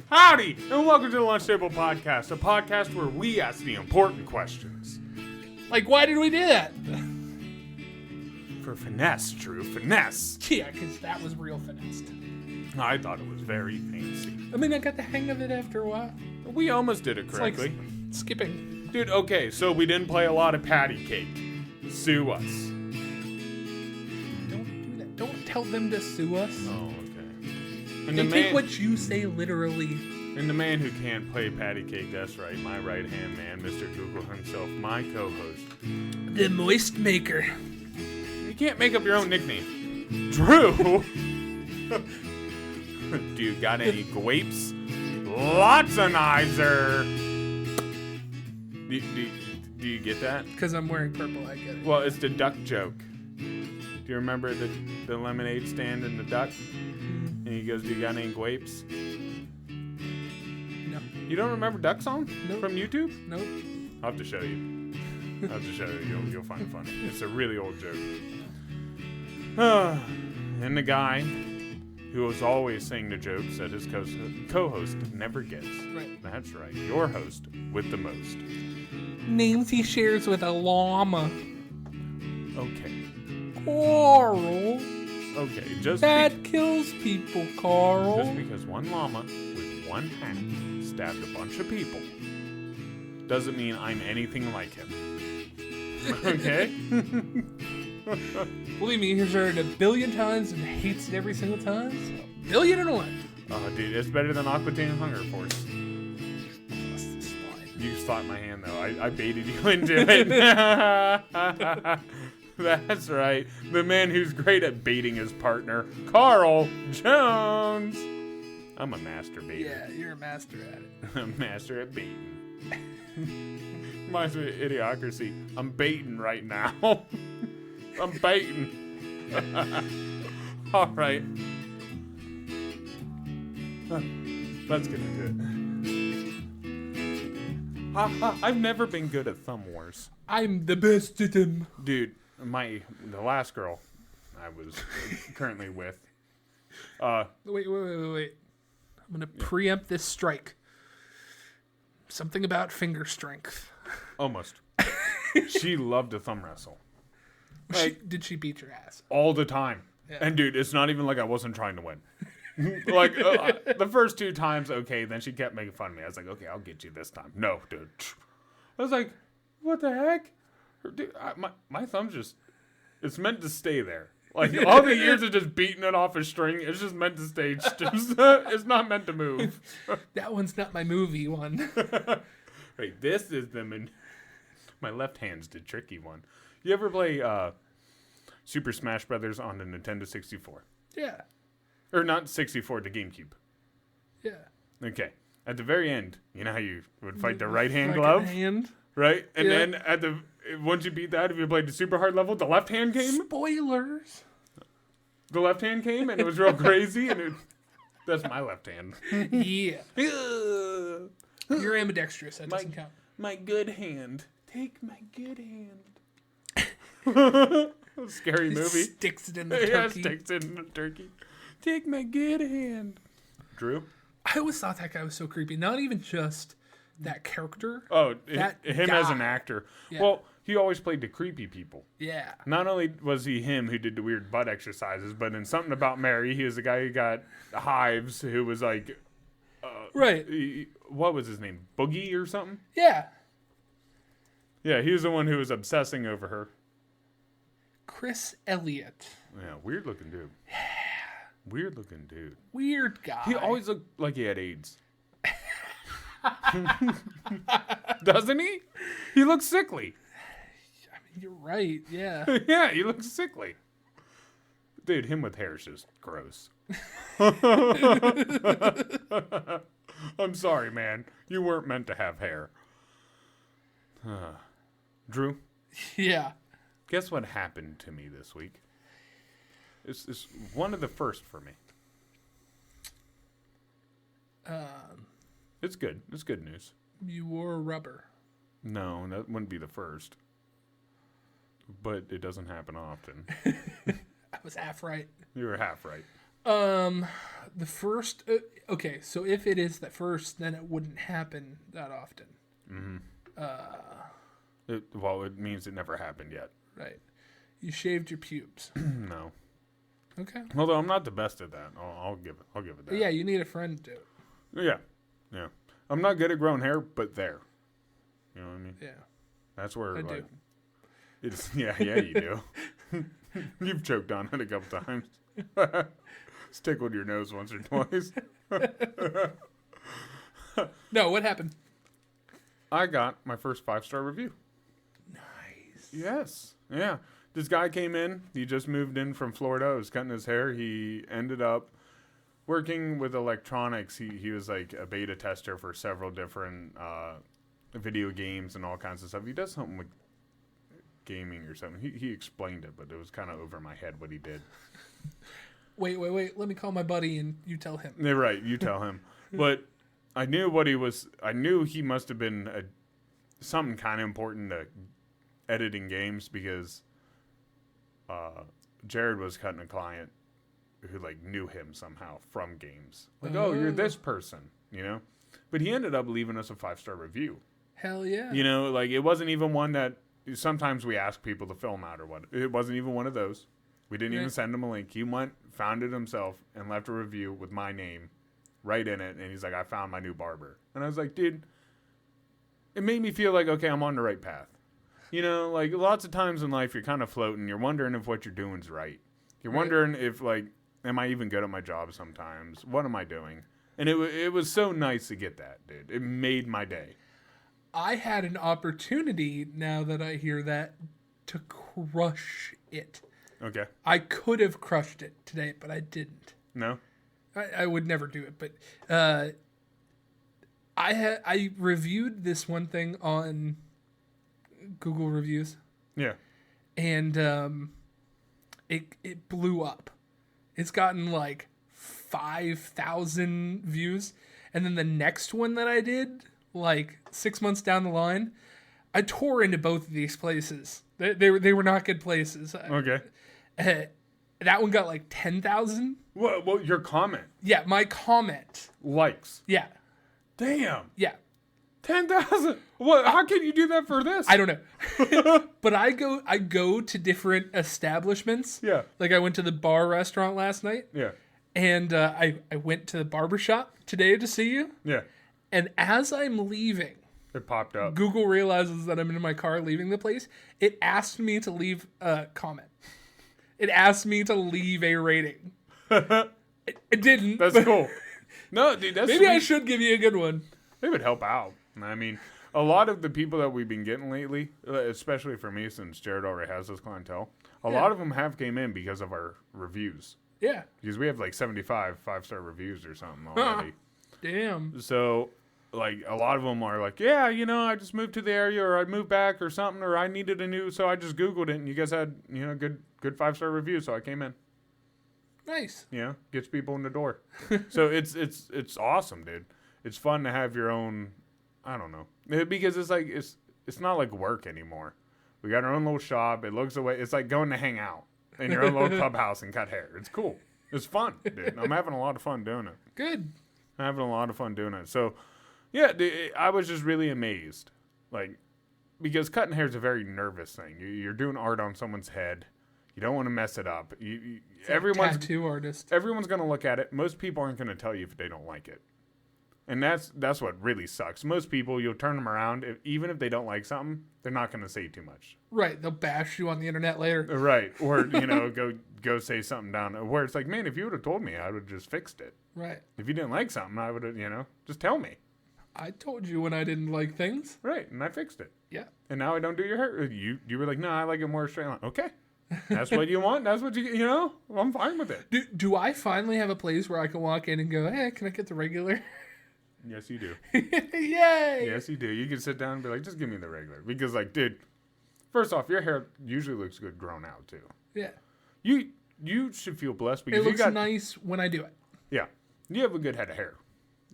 Howdy, and welcome to the Lunch Table Podcast, a podcast where we ask the important questions. Like, why did we do that? For finesse, Drew, finesse. Yeah, because that was real finessed. I thought it was very fancy. I mean, I got the hang of it after a while. We almost did it correctly. It's like skipping. Dude, okay, so we didn't play a lot of patty cake. Sue us. Don't do that. Don't tell them to sue us. Oh, okay. And They take what you say literally. And the man who can't play patty cake, that's right, my right-hand man, Mr. Google himself, my co-host. The moist maker. You can't make up your own nickname. Drew! Do you got any gwapes? Lots of Nizer! Do you get that? Because I'm wearing purple, I get it. Well, it's the duck joke. Do you remember the lemonade stand and the duck? And he goes, do you got any gwapes? No. You don't remember Duck Song? Nope. From YouTube? Nope. I'll have to show you. You'll find it funny. It's a really old joke. And the guy who was always saying the jokes that his co-host never gets. Right. That's right. Your host with the most. Names he shares with a llama. Okay. Carl. Okay. That kills people, Carl. Just because one llama with one hat stabbed a bunch of people doesn't mean I'm anything like him. Okay? Believe me, he's heard it a billion times and hates it every single time. So, 1,000,000,001. Oh, dude, it's better than Aqua Teen Hunger Force. What's this line? You slapped my hand, though. I baited you into it. That's right. The man who's great at baiting his partner, Carl Jones. I'm a master baiter. Yeah, you're a master at it. I'm a master at baiting. Reminds me of Idiocracy. I'm baiting right now. I'm baiting. All right. Let's get into it. I've never been good at thumb wars. I'm the best at them. Dude, the last girl I was currently with. Wait. I'm going to preempt this strike. Something about finger strength. Almost. She loved to thumb wrestle. Did she beat your ass? All the time. Yeah. And dude, it's not even like I wasn't trying to win. Like, the first 2 times, okay, then she kept making fun of me. I was like, okay, I'll get you this time. No, dude. I was like, what the heck? Dude, my thumb's just, it's meant to stay there. Like, all the years of just beating it off a string, it's just meant to stay. It's not meant to move. That one's not my movie one. Wait, this is my left hand's the tricky one. You ever play Super Smash Brothers on the Nintendo 64? Yeah. Or not 64, the GameCube. Yeah. Okay. At the very end, you know how you would fight the right hand glove? Hand. Right? And then once you beat that, if you played the super hard level, the left hand came. Spoilers. The left hand came, and it was real crazy, and that's my left hand. Yeah. You're ambidextrous. That doesn't count. My good hand. Take my good hand. Scary movie. Sticks it in the turkey. Yeah, sticks it in the turkey. Take my good hand. Drew? I always thought that guy was so creepy. Not even just that character. Oh, him as an actor. Yeah. Well, he always played the creepy people. Yeah. Not only was he him who did the weird butt exercises, but in Something About Mary, he was the guy who got hives, who was like... right. What was his name? Boogie or something? Yeah. Yeah, he was the one who was obsessing over her. Chris Elliott. Yeah, weird looking dude. Weird looking dude. Weird guy. He always looked like he had AIDS. Doesn't he? He looks sickly. I mean, you're right, yeah. Yeah, he looks sickly. Dude, him with hair is just gross. I'm sorry, man. You weren't meant to have hair. Drew? Yeah. Guess what happened to me this week? It's one of the first for me. It's good. It's good news. You wore rubber. No, that wouldn't be the first. But it doesn't happen often. I was half right. You were half right. The first. Okay, so if it is the first, then it wouldn't happen that often. Well, it means it never happened yet. Right. You shaved your pubes. No. Okay. Although I'm not the best at that. I'll give it that. Yeah, you need a friend to do it. Yeah. I'm not good at growing hair, but there. You know what I mean? Yeah. That's where I like do. it's yeah, you do. You've choked on it a couple times. It's tickled your nose once or twice. No, what happened? I got my first 5-star review. Nice. Yes. Yeah. This guy came in. He just moved in from Florida. He was cutting his hair. He ended up working with electronics. He was like a beta tester for several different video games and all kinds of stuff. He does something with gaming or something. He explained it, but it was kind of over my head what he did. Wait. Let me call my buddy and you tell him. Yeah, right. You tell him. But I knew what he was. I knew he must have been something kind of important to editing games because Jared was cutting a client who like knew him somehow from games. Like, oh, you're this person, you know? But he ended up leaving us a 5-star review. Hell yeah. You know, like it wasn't even one that sometimes we ask people to film out or what. It wasn't even one of those. We didn't even send him a link. He went, found it himself, and left a review with my name right in it. And he's like, I found my new barber. And I was like, dude, it made me feel like, okay, I'm on the right path. You know, like lots of times in life, you're kind of floating. You're wondering if what you're doing is right. You're wondering if, like, am I even good at my job sometimes? What am I doing? And it was so nice to get that, dude. It made my day. I had an opportunity, now that I hear that, to crush it. Okay. I could have crushed it today, but I didn't. No? I would never do it, but I reviewed this one thing on Google reviews. Yeah. And it blew up. It's gotten like 5,000 views. And then the next one that I did, like 6 months down the line, I tore into both of these places. They were not good places. Okay. That one got like 10,000. Well, your comment. Yeah, my comment. Likes. Yeah. Damn. Yeah. 10,000. What? How can you do that for this? I don't know. But I go to different establishments. Yeah. Like I went to the bar restaurant last night. Yeah. And I went to the barbershop today to see you. Yeah. And as I'm leaving, it popped up. Google realizes that I'm in my car leaving the place. It asked me to leave a comment. It asked me to leave a rating. It didn't. That's cool. No, dude, that's Maybe sweet. I should give you a good one. It would help out. I mean, a lot of the people that we've been getting lately, especially for me since Jared already has this clientele, a lot of them have came in because of our reviews. Yeah. Because we have like 75 5-star reviews or something already. Damn. So, like, a lot of them are like, yeah, you know, I just moved to the area or I moved back or something or I needed a new, so I just Googled it and you guys had, you know, good 5-star reviews, so I came in. Nice. You know, gets people in the door. So it's awesome, dude. It's fun to have your own, I don't know. Because it's like, it's not like work anymore. We got our own little shop. It looks away. It's like going to hang out in your own little clubhouse and cut hair. It's cool. It's fun, dude. I'm having a lot of fun doing it. Good. I'm having a lot of fun doing it. So, yeah, dude, I was just really amazed. Like, because cutting hair is a very nervous thing. You're doing art on someone's head. You don't want to mess it up. Everyone's tattoo artist. Everyone's going to look at it. Most people aren't going to tell you if they don't like it. And that's what really sucks. Most people, you'll turn them around. Even if they don't like something, they're not going to say too much. Right. They'll bash you on the internet later. Right. Or, you know, go say something down. Where it's like, man, if you would have told me, I would have just fixed it. Right. If you didn't like something, I would have, you know, just tell me. I told you when I didn't like things. Right. And I fixed it. Yeah. And now I don't do your hair. You were like, no, I like it more straight line. Okay. That's what you want. That's what you know, I'm fine with it. Do I finally have a place where I can walk in and go, hey, can I get the regular? Yes, you do. Yay! Yes, you do. You can sit down and be like, just give me the regular. Because, like, dude, first off, your hair usually looks good grown out, too. Yeah. You should feel blessed because it looks nice when I do it. Yeah. You have a good head of hair.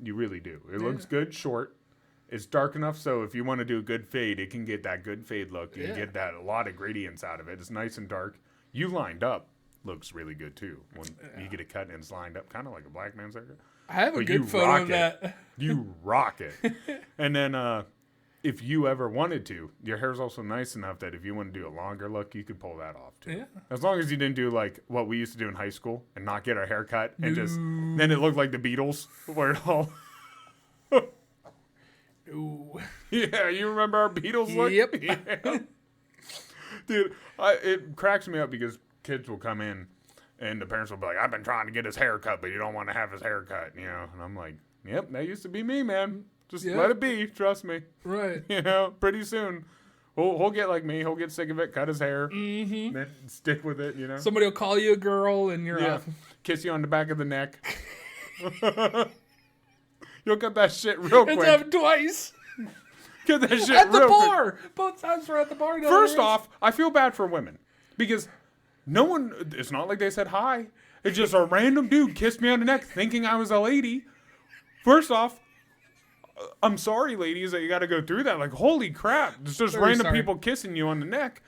You really do. It looks good short. It's dark enough so if you want to do a good fade, it can get that good fade look. You can get that a lot of gradients out of it. It's nice and dark. You lined up. looks really good too. When you get it cut and it's lined up, kind of like a black man's haircut. I have a good photo of that. You rock it. And then if you ever wanted to, your hair's also nice enough that if you want to do a longer look, you could pull that off too. Yeah. As long as you didn't do like what we used to do in high school and not get our hair cut and just then it looked like the Beatles where it all. Ooh. Yeah, you remember our Beatles look? Yep. Yeah. Dude, it cracks me up because kids will come in and the parents will be like, I've been trying to get his hair cut, but you don't want to have his hair cut, you know? And I'm like, yep, that used to be me, man. Just let it be. Trust me. Right. You know, pretty soon. He'll get like me. He'll get sick of it, cut his hair, then stick with it, you know? Somebody will call you a girl and you're off. Kiss you on the back of the neck. You'll cut that shit real quick. It's happened twice. Get that shit At the real bar. quick. Both times we're at the bar. First off, I feel bad for women because no one, it's not like they said hi. It's just a random dude kissed me on the neck thinking I was a lady. First off, I'm sorry, ladies, that you got to go through that. Like, holy crap. It's just Very random sorry. people kissing you on the neck.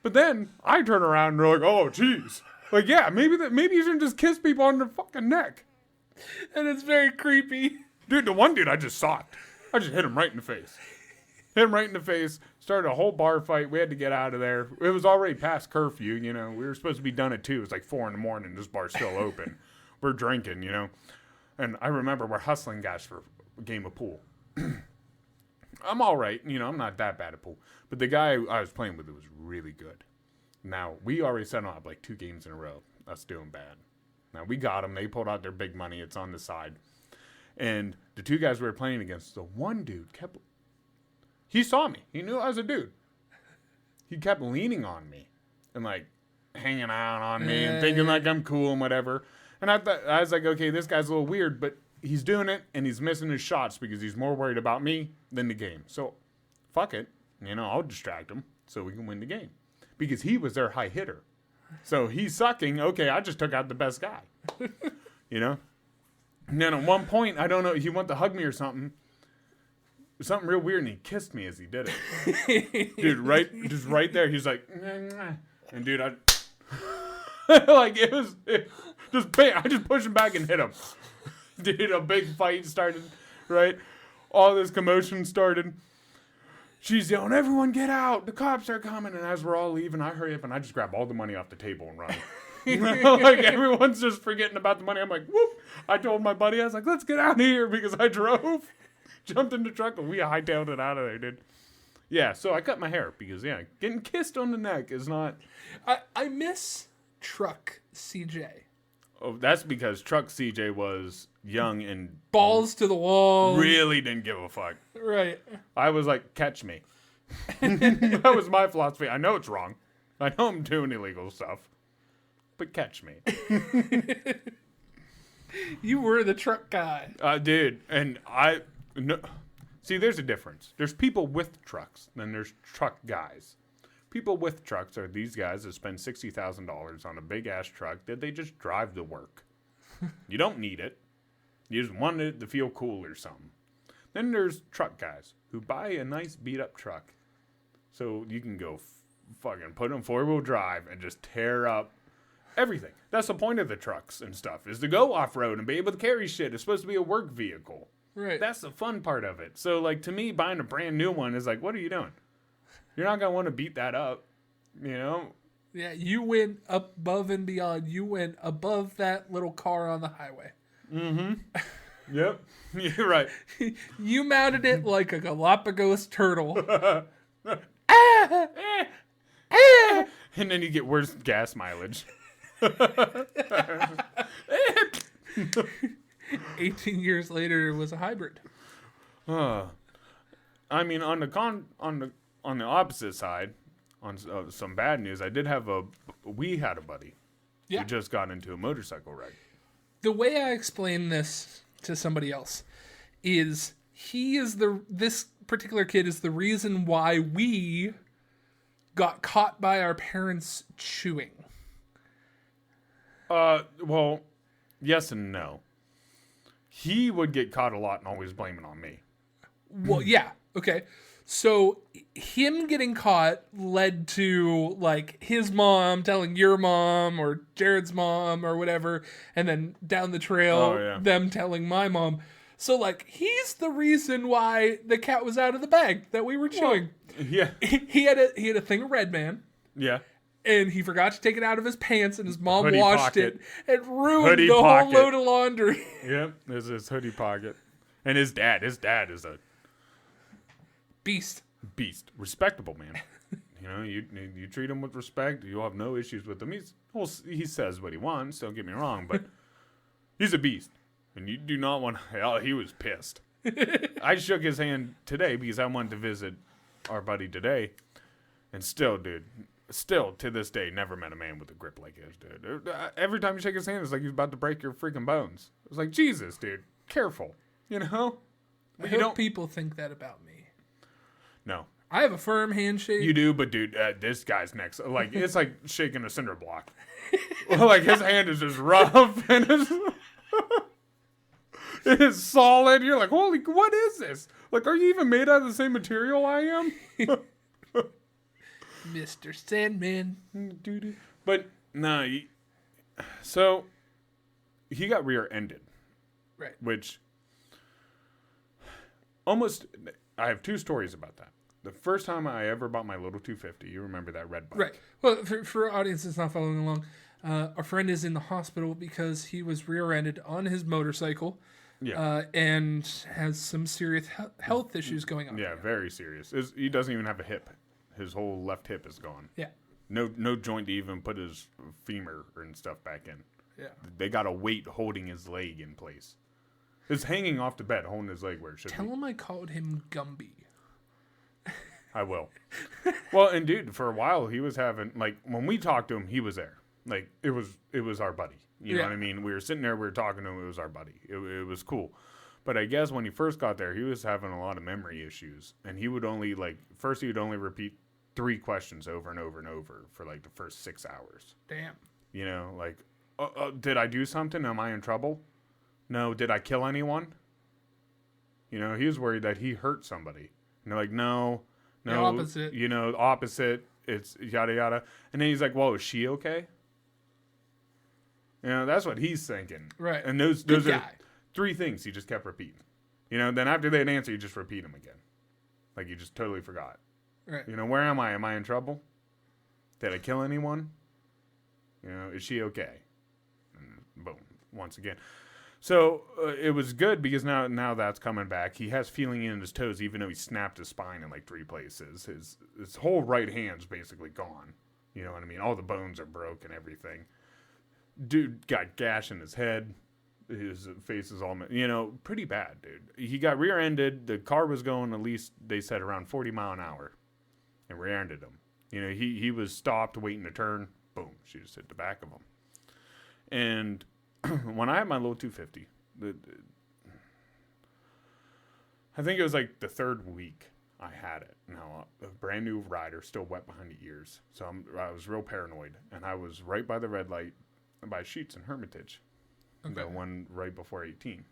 But then I turn around and they're like, oh, jeez. Like, yeah, maybe you shouldn't just kiss people on their fucking neck. And it's very creepy. Dude, the one dude I just socked. I just hit him right in the face. Hit him right in the face. Started a whole bar fight. We had to get out of there. It was already past curfew, you know. We were supposed to be done at 2. It's like 4 in the morning. This bar's still open. We're drinking, you know. And I remember we're hustling guys for a game of pool. I'm all right. You know, I'm not that bad at pool. But the guy I was playing with was really good. Now, we already set up like 2 games in a row. Us doing bad. Now, we got them. They pulled out their big money. It's on the side. And the 2 guys we were playing against, the one dude kept... He saw me. He knew I was a dude. He kept leaning on me and like hanging out on me and thinking like I'm cool and whatever. And I was like, okay, this guy's a little weird, but he's doing it and he's missing his shots because he's more worried about me than the game. So fuck it. You know, I'll distract him so we can win the game. Because he was their high hitter. So he's sucking. Okay, I just took out the best guy. You know? And then at one point, I don't know, he went to hug me or something. Something real weird, and he kissed me as he did it. Dude, right there, he's like, "Mwah." And dude, like, just bam, I just pushed him back and hit him. Dude, a big fight started, right? All this commotion started. She's yelling, everyone get out, the cops are coming. And as we're all leaving, I hurry up and I just grab all the money off the table and run. Like, everyone's just forgetting about the money. I'm like, whoop. I told my buddy, I was like, let's get out of here because I drove. Jumped in the truck and we hightailed it out of there, dude. Yeah, so I cut my hair because, yeah, getting kissed on the neck is not... I miss Truck CJ. Oh, that's because Truck CJ was young and... Balls to the wall. Really didn't give a fuck. Right. I was like, catch me. That was my philosophy. I know it's wrong. I know I'm doing illegal stuff. But catch me. You were the truck guy. Dude, and no, see, there's a difference. There's people with trucks, then there's truck guys. People with trucks are these guys that spend $60,000 on a big-ass truck that they just drive to work. You don't need it. You just want it to feel cool or something. Then there's truck guys who buy a nice beat-up truck so you can go fucking put them 4-wheel drive and just tear up everything. That's the point of the trucks and stuff, is to go off-road and be able to carry shit. It's supposed to be a work vehicle. Right. That's the fun part of it. So, like, to me, buying a brand new one is like, what are you doing? You're not going to want to beat that up, you know? Yeah, you went above and beyond. You went above that little car on the highway. Mm-hmm. Yep. You're right. You mounted it like a Galapagos turtle. And then you get worse gas mileage. 18 years later, it was a hybrid. I mean, on the opposite side, on some bad news, we had a buddy who just got into a motorcycle wreck. The way I explain this to somebody else is this particular kid is the reason why we got caught by our parents chewing. Well, yes and no. He would get caught a lot and always blame it on me. Well, yeah, okay. So him getting caught led to like his mom telling your mom or Jared's mom or whatever, and then down the trail them telling my mom. So like he's the reason why the cat was out of the bag that we were chewing. Well, yeah. He had a thing of Red Man. Yeah. And he forgot to take it out of his pants, and his mom Hoodie washed pocket. it and ruined the whole load of laundry. Yep, there's his hoodie pocket. And his dad is a beast. Respectable man. You know, you treat him with respect, you'll have no issues with him. He says what he wants, don't get me wrong, but he's a beast. And you do not want he was pissed. I shook his hand today because I wanted to visit our buddy today. And still, dude, to this day, never met a man with a grip like his, dude. Every time you shake his hand, it's like he's about to break your freaking bones. It's like, Jesus, dude, careful. You know? I hope people think that about me. No. I have a firm handshake. You do, but dude, this guy's next. Like, it's like shaking a cinder block. Like, his hand is just rough and it is solid. You're like, holy, what is this? Like, are you even made out of the same material I am? Mr. Sandman. But, no. So, he got rear-ended. Right. Which, almost, I have two stories about that. The first time I ever bought my little 250, you remember that red bike. Right. Well, for audiences not following along, our friend is in the hospital because he was rear-ended on his motorcycle. Yeah. And has some serious health issues going on. Yeah, very serious. He doesn't even have a hip. His whole left hip is gone. Yeah. No joint to even put his femur and stuff back in. Yeah. They got a weight holding his leg in place. It's hanging off the bed, holding his leg where it should be. Tell him I called him Gumby. I will. Well, and dude, for a while he was having, like, when we talked to him, he was there. Like, it was our buddy. You know what I mean? We were sitting there, we were talking to him, it was our buddy. It was cool. But I guess when he first got there, he was having a lot of memory issues. And he would only, first he would only repeat 3 questions over and over and over for, the first 6 hours. Damn. You know, did I do something? Am I in trouble? No. Did I kill anyone? You know, he was worried that he hurt somebody. And they're like, no. The opposite. You know, opposite. It's yada, yada. And then he's like, well, is she okay? You know, that's what he's thinking. Right. And those are 3 things he just kept repeating. You know, then after they'd answer, you just repeat them again. Like you just totally forgot. Right. You know, where am I? Am I in trouble? Did I kill anyone? You know, is she okay? And boom, once again. So it was good because now that's coming back. He has feeling in his toes, even though he snapped his spine in 3 places. His whole right hand's basically gone. You know what I mean? All the bones are broken, everything. Dude got gash in his head. His face is all, pretty bad, dude. He got rear-ended. The car was going, at least they said, around 40 mile an hour, and rear-ended him. You know, he was stopped waiting to turn. Boom, she just hit the back of him. And when I had my little 250, I think it was the 3rd week I had it. Now, a brand new rider, still wet behind the ears. So I was real paranoid, and I was right by the red light by Sheets and Hermitage. Okay. The one right before 18.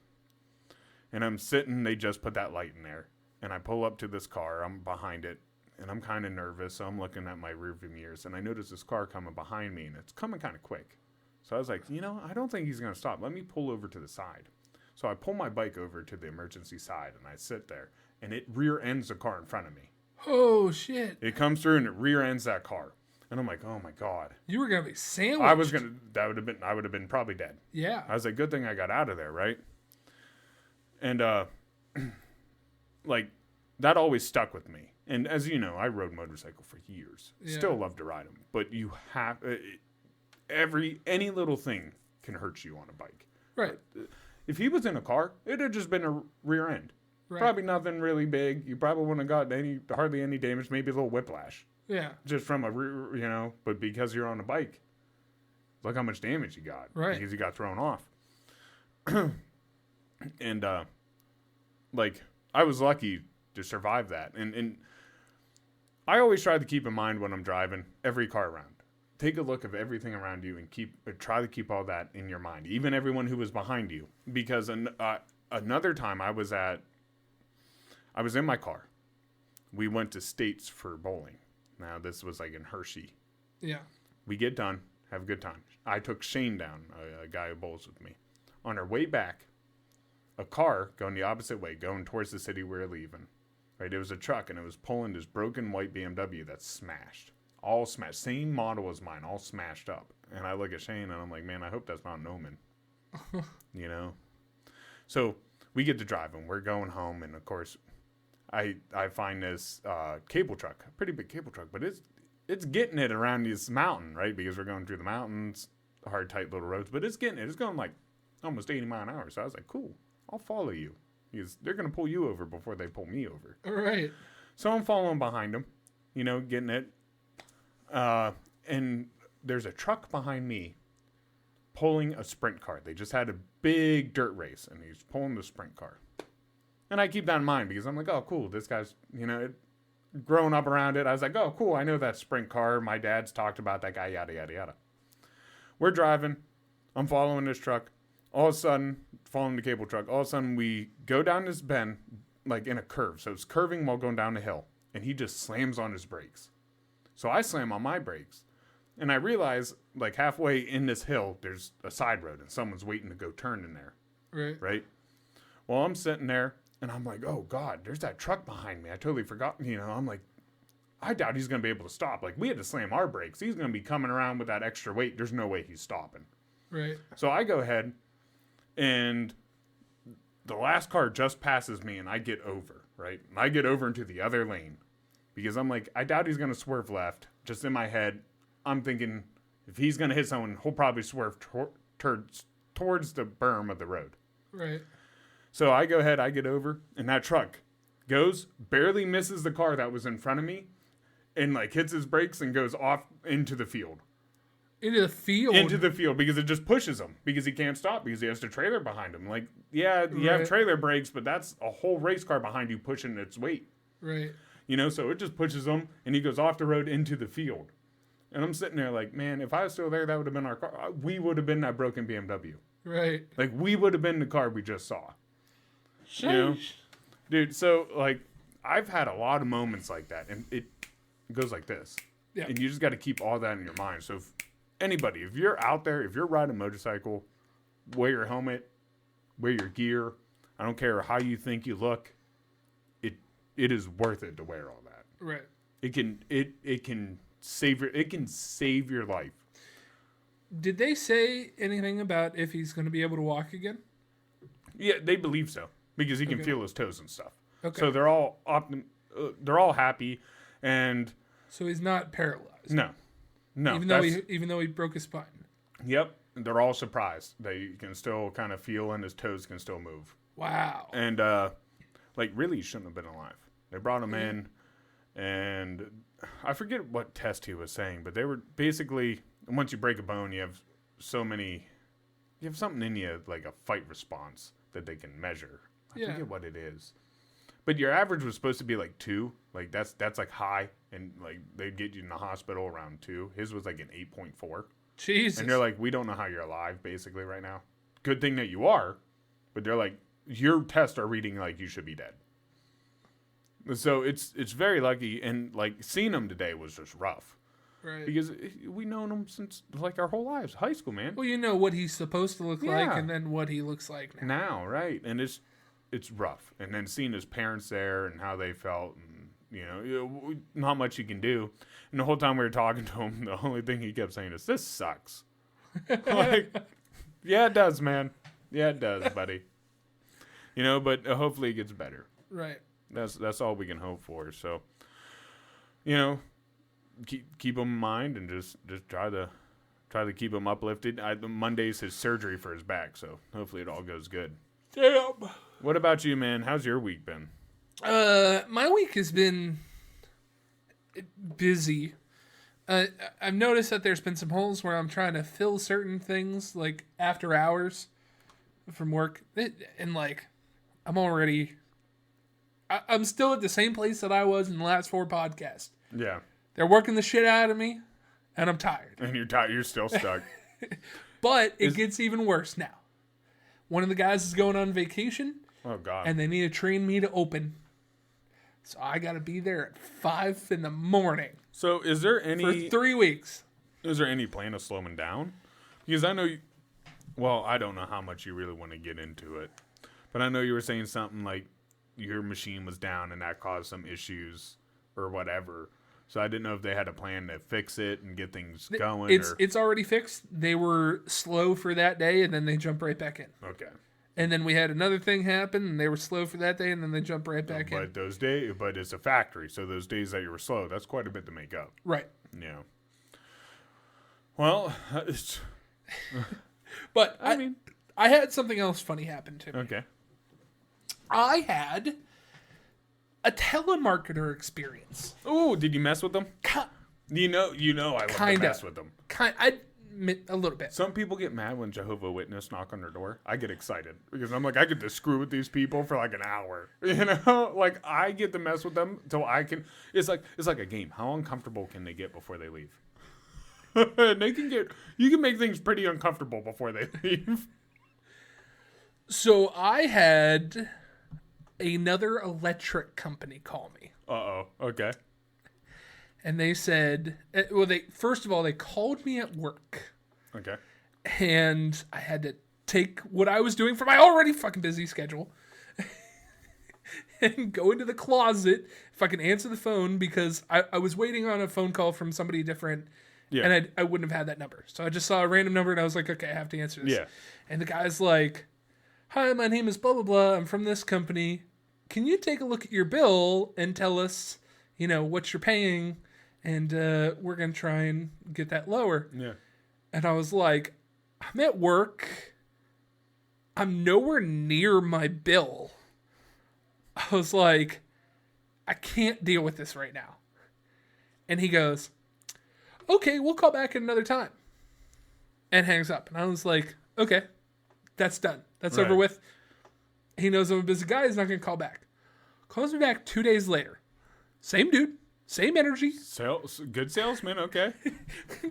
And I'm sitting, they just put that light in there. And I pull up to this car, I'm behind it, and I'm kind of nervous, so I'm looking at my rearview mirrors, and I notice this car coming behind me, and it's coming kind of quick. So I was like, I don't think he's going to stop. Let me pull over to the side. So I pull my bike over to the emergency side, and I sit there, and it rear ends the car in front of me. Oh, shit. It comes through, and it rear ends that car. And I'm like, oh my God. You were going to be sandwiched. I would have been probably dead. Yeah. I was like, good thing I got out of there, right? And, that always stuck with me. And as you know, I rode motorcycle for years. Yeah. Still love to ride them. But you have, any little thing can hurt you on a bike. Right. If he was in a car, it'd have just been a rear end. Right. Probably nothing really big. You probably wouldn't have gotten hardly any damage, maybe a little whiplash. Yeah. Just from but because you're on a bike, look how much damage you got. Right. Because you got thrown off. And, I was lucky to survive that. And I always try to keep in mind when I'm driving every car around. Take a look of everything around you and try to keep all that in your mind. Even everyone who was behind you. Because another time I was in my car. we went to States for bowling. Now, this was like in Hershey. Yeah. We get done, have a good time. I took Shane down, a guy who bowls with me. On our way back, a car going the opposite way, going towards the city we were leaving. Right, it was a truck, and it was pulling this broken white BMW that's smashed. All smashed. Same model as mine, all smashed up. And I look at Shane, and I'm like, man, I hope that's not an omen. You know? So we get to driving. We're going home, and, of course, I find this cable truck, a pretty big cable truck, but it's getting it around this mountain, right? Because we're going through the mountains, hard, tight little roads, but it's getting it. It's going like almost 80 miles an hour. So I was like, cool, I'll follow you. Because they're going to pull you over before they pull me over. All right. So I'm following behind them, you know, getting it. And there's a truck behind me pulling a sprint car. They just had a big dirt race, and he's pulling the sprint car. And I keep that in mind because I'm like, oh, cool. This guy's, you know, growing up around it. I was like, oh, cool. I know that sprint car. My dad's talked about that guy, yada, yada, yada. We're driving. I'm following this truck. All of a sudden, following the cable truck, all of a sudden we go down this bend, like in a curve. So it's curving while going down the hill. And he just slams on his brakes. So I slam on my brakes. And I realize, like halfway in this hill, there's a side road. And someone's waiting to go turn in there. Right? Well, I'm sitting there. And I'm like, oh, God, there's that truck behind me. I totally forgot. You know, I'm like, I doubt he's going to be able to stop. Like, we had to slam our brakes. He's going to be coming around with that extra weight. There's no way he's stopping. Right. So I go ahead. And the last car just passes me, and I get over, right? And I get over into the other lane because I'm like, I doubt he's going to swerve left. Just in my head, I'm thinking if he's going to hit someone, he'll probably swerve towards the berm of the road. Right. So I go ahead, I get over, and that truck goes, barely misses the car that was in front of me, and like hits his brakes and goes off into the field. Into the field? Into the field, because it just pushes him, because he can't stop, because he has the trailer behind him. Like, yeah, you have trailer brakes, but that's a whole race car behind you pushing its weight. Right. You know, so it just pushes him, and he goes off the road into the field. And I'm sitting there like, man, if I was still there, that would have been our car. We would have been that broken BMW. Right. Like, we would have been the car we just saw. Sheesh. You know? Dude, so, like, I've had a lot of moments like that, and it goes like this. Yeah. And you just got to keep all that in your mind. So, anybody, if you're out there, if you're riding a motorcycle, wear your helmet, wear your gear. I don't care how you think you look. It is worth it to wear all that. Right. It can save your life. Did they say anything about if he's going to be able to walk again? Yeah, they believe so because he can feel his toes and stuff. Okay. So they're all happy, and so he's not paralyzed. No. Even though he broke his spine. Yep, they're all surprised. They can still kind of feel, and his toes can still move. Wow. And really, he shouldn't have been alive. They brought him in, and I forget what test he was saying, but they were basically, once you break a bone, you have something in you, like a fight response that they can measure. I forget what it is. But your average was supposed to be like 2. Like that's like high, and like they'd get you in the hospital around 2. His was like an 8.4. Jesus. And they're like, we don't know how you're alive basically right now. Good thing that you are, but they're like, your tests are reading like you should be dead. So it's very lucky, and like seeing him today was just rough. Right. Because we known him since like our whole lives, high school, man. Well, you know what he's supposed to look like, and then what he looks like now. Now, right? And it's rough. And then seeing his parents there and how they felt, and you know, not much you can do. And the whole time we were talking to him, the only thing he kept saying is, "This sucks." Like, yeah, it does, man. Yeah, it does, buddy. You know, but hopefully it gets better. Right. That's all we can hope for. So, you know, keep him in mind, and just try to keep him uplifted. Monday's his surgery for his back, so hopefully it all goes good. Damn. What about you, man? How's your week been? My week has been busy. I've noticed that there's been some holes where I'm trying to fill certain things, like after hours from work, and like I'm still at the same place that I was in the last 4 podcasts. Yeah. They're working the shit out of me, and I'm tired. And you're tired. You're still stuck. But it gets even worse now. One of the guys is going on vacation. Oh, God. And they need to train me to open. So I got to be there at 5 in the morning. So is there any... For 3 weeks. Is there any plan of slowing down? Because I know you... Well, I don't know how much you really want to get into it. But I know you were saying something like your machine was down and that caused some issues or whatever. So I didn't know if they had a plan to fix it and get things going. It's already fixed. They were slow for that day, and then they jumped right back in. Okay. And then we had another thing happen, and they were slow for that day, and then they jumped right back in. But it's a factory, so those days that you were slow, that's quite a bit to make up. Right. Yeah. Well, it's... But I had something else funny happen to me. Okay. I had a telemarketer experience. Oh, did you mess with them? You know, I love to mess with them. A little bit. Some people get mad when Jehovah's Witness knock on their door. I get excited because I'm like, I get to screw with these people for like an hour. You know, like I get to mess with them till I can. It's like a game. How uncomfortable can they get before they leave? You can make things pretty uncomfortable before they leave. So I had another electric company call me. Uh-oh. Okay. And they said, first of all, they called me at work. Okay. And I had to take what I was doing for my already fucking busy schedule and go into the closet if I can answer the phone because I was waiting on a phone call from somebody different. Yeah. And I wouldn't have had that number. So I just saw a random number and I was like, okay, I have to answer this. Yeah. And the guy's like, hi, my name is blah, blah, blah. I'm from this company. Can you take a look at your bill and tell us, what you're paying? And we're going to try and get that lower. Yeah. And I was like, I'm at work. I'm nowhere near my bill. I was like, I can't deal with this right now. And he goes, okay, we'll call back at another time. And hangs up. And I was like, okay, that's done. That's over with. He knows I'm a busy guy. He's not going to call back. Calls me back 2 days later. Same dude. Same energy. Good salesman, okay.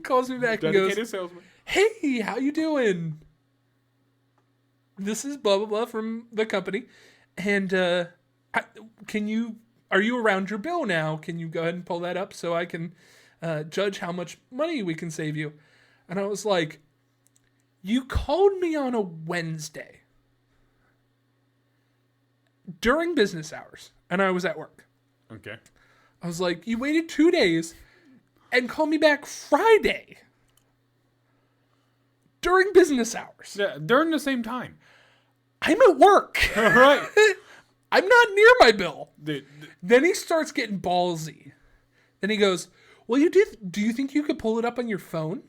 Calls me back and Dedicated goes, salesman. hey, how you doing? This is blah, blah, blah from the company. And are you around your bill now? Can you go ahead and pull that up so I can judge how much money we can save you? And I was like, you called me on a Wednesday during business hours, and I was at work. Okay. I was like, you waited 2 days and called me back Friday during business hours. Yeah, during the same time. I'm at work. Right. I'm not near my bill. Then he starts getting ballsy. Then he goes, well, do you think you could pull it up on your phone?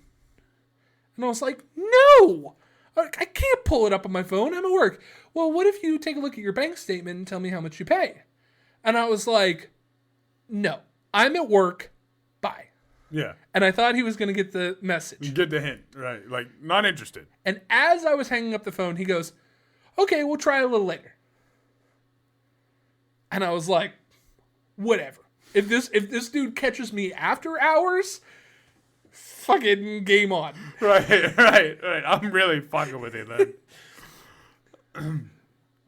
And I was like, no, I can't pull it up on my phone. I'm at work. Well, what if you take a look at your bank statement and tell me how much you pay? And I was like, no, I'm at work. Bye. Yeah. And I thought he was going to get the message. Get the hint. Right. Like, not interested. And as I was hanging up the phone, he goes, okay, we'll try a little later. And I was like, whatever. If this dude catches me after hours, fucking game on. Right. I'm really fucking with you then.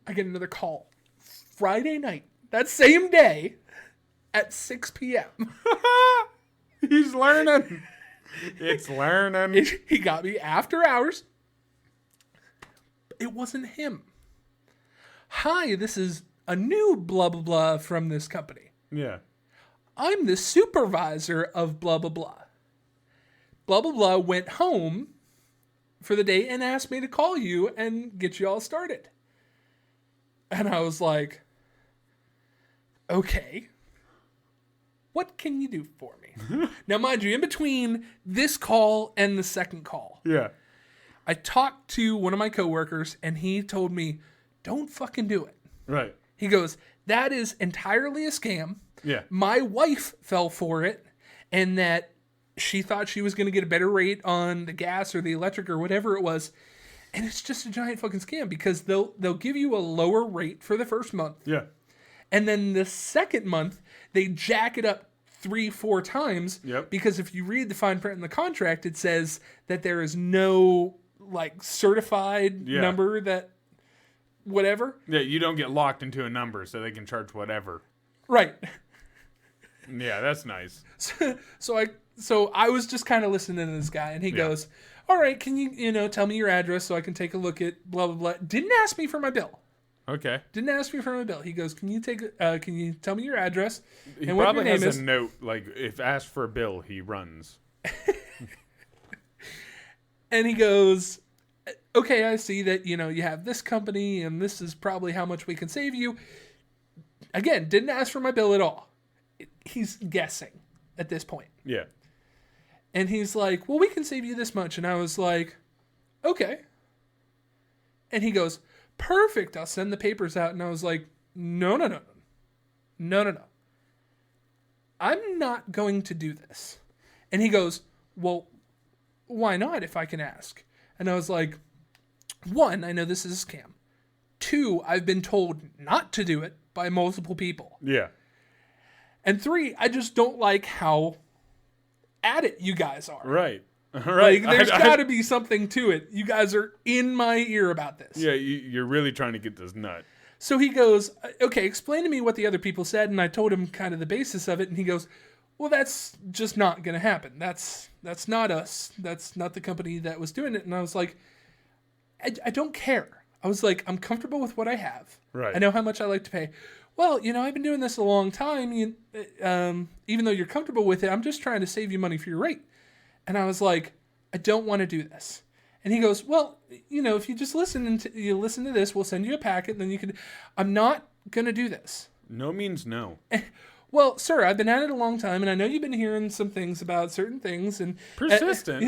I get another call Friday night, that same day, at 6 p.m. He's learning. It's learning. He got me after hours. It wasn't him. Hi, this is a new blah, blah, blah from this company. Yeah. I'm the supervisor of blah, blah, blah. Blah, blah, blah went home for the day and asked me to call you and get you all started. And I was like, okay, what can you do for me? Now, mind you, in between this call and the second call, yeah, I talked to one of my coworkers and he told me, don't fucking do it. Right. He goes, that is entirely a scam. Yeah. My wife fell for it and that she thought she was going to get a better rate on the gas or the electric or whatever it was. And it's just a giant fucking scam because they'll give you a lower rate for the first month. Yeah. And then the second month, they jack it up 3-4 times. Yep. Because if you read the fine print in the contract, it says that there is no certified number that whatever. Yeah, you don't get locked into a number so they can charge whatever. Right. Yeah, that's nice. So I was just kind of listening to this guy, and he goes, all right, can you tell me your address so I can take a look at blah, blah, blah. Didn't ask me for my bill. Okay. Didn't ask me for my bill. He goes, can you tell me your address He and what your probably name has is? a note, like, if asked for a bill, he runs. And he goes, okay, I see that, you have this company, and this is probably how much we can save you. Again, didn't ask for my bill at all. He's guessing at this point. Yeah. And he's like, well, we can save you this much. And I was like, okay. And he goes, perfect. I'll send the papers out. And I was like, no. I'm not going to do this. And he goes, well, why not if I can ask? And I was like, 1, I know this is a scam. 2, I've been told not to do it by multiple people. Yeah. And 3, I just don't like how at it you guys are. Right. Right. Like, there's got to be something to it. You guys are in my ear about this. Yeah, you're really trying to get this nut. So he goes, okay, explain to me what the other people said. And I told him kind of the basis of it. And he goes, well, that's just not going to happen. That's not us. That's not the company that was doing it. And I was like, I don't care. I was like, I'm comfortable with what I have. Right. I know how much I like to pay. Well, I've been doing this a long time. Even though you're comfortable with it, I'm just trying to save you money for your rate. And I was like, I don't want to do this. And he goes, well, if you just listen to this, we'll send you a packet. And then you can. I'm not going to do this. No means no. Well, sir, I've been at it a long time, and I know you've been hearing some things about certain things. And persistent.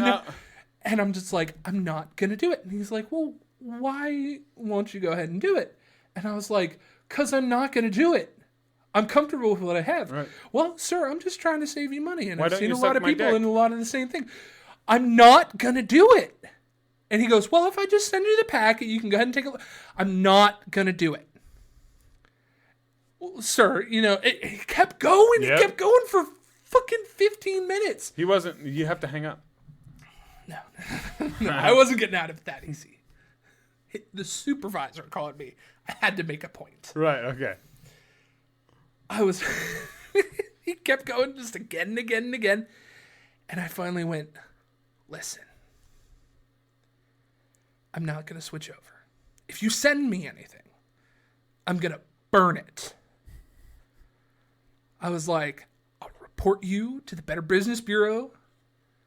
And I'm just like, I'm not going to do it. And he's like, well, why won't you go ahead and do it? And I was like, because I'm not going to do it. I'm comfortable with what I have. Right. Well, sir, I'm just trying to save you money. And Why I've don't seen you a lot suck of my people dick? in a lot of the same thing. I'm not going to do it. And he goes, well, if I just send you the packet, you can go ahead and take a look. I'm not going to do it. Well, sir, it kept going. Yep. It kept going for fucking 15 minutes. He wasn't. You have to hang up. No, I wasn't getting out of it that easy. The supervisor called me. I had to make a point. Right. Okay. I was. He kept going just again and again and again. And I finally went, listen, I'm not going to switch over. If you send me anything, I'm going to burn it. I was like, I'll report you to the Better Business Bureau.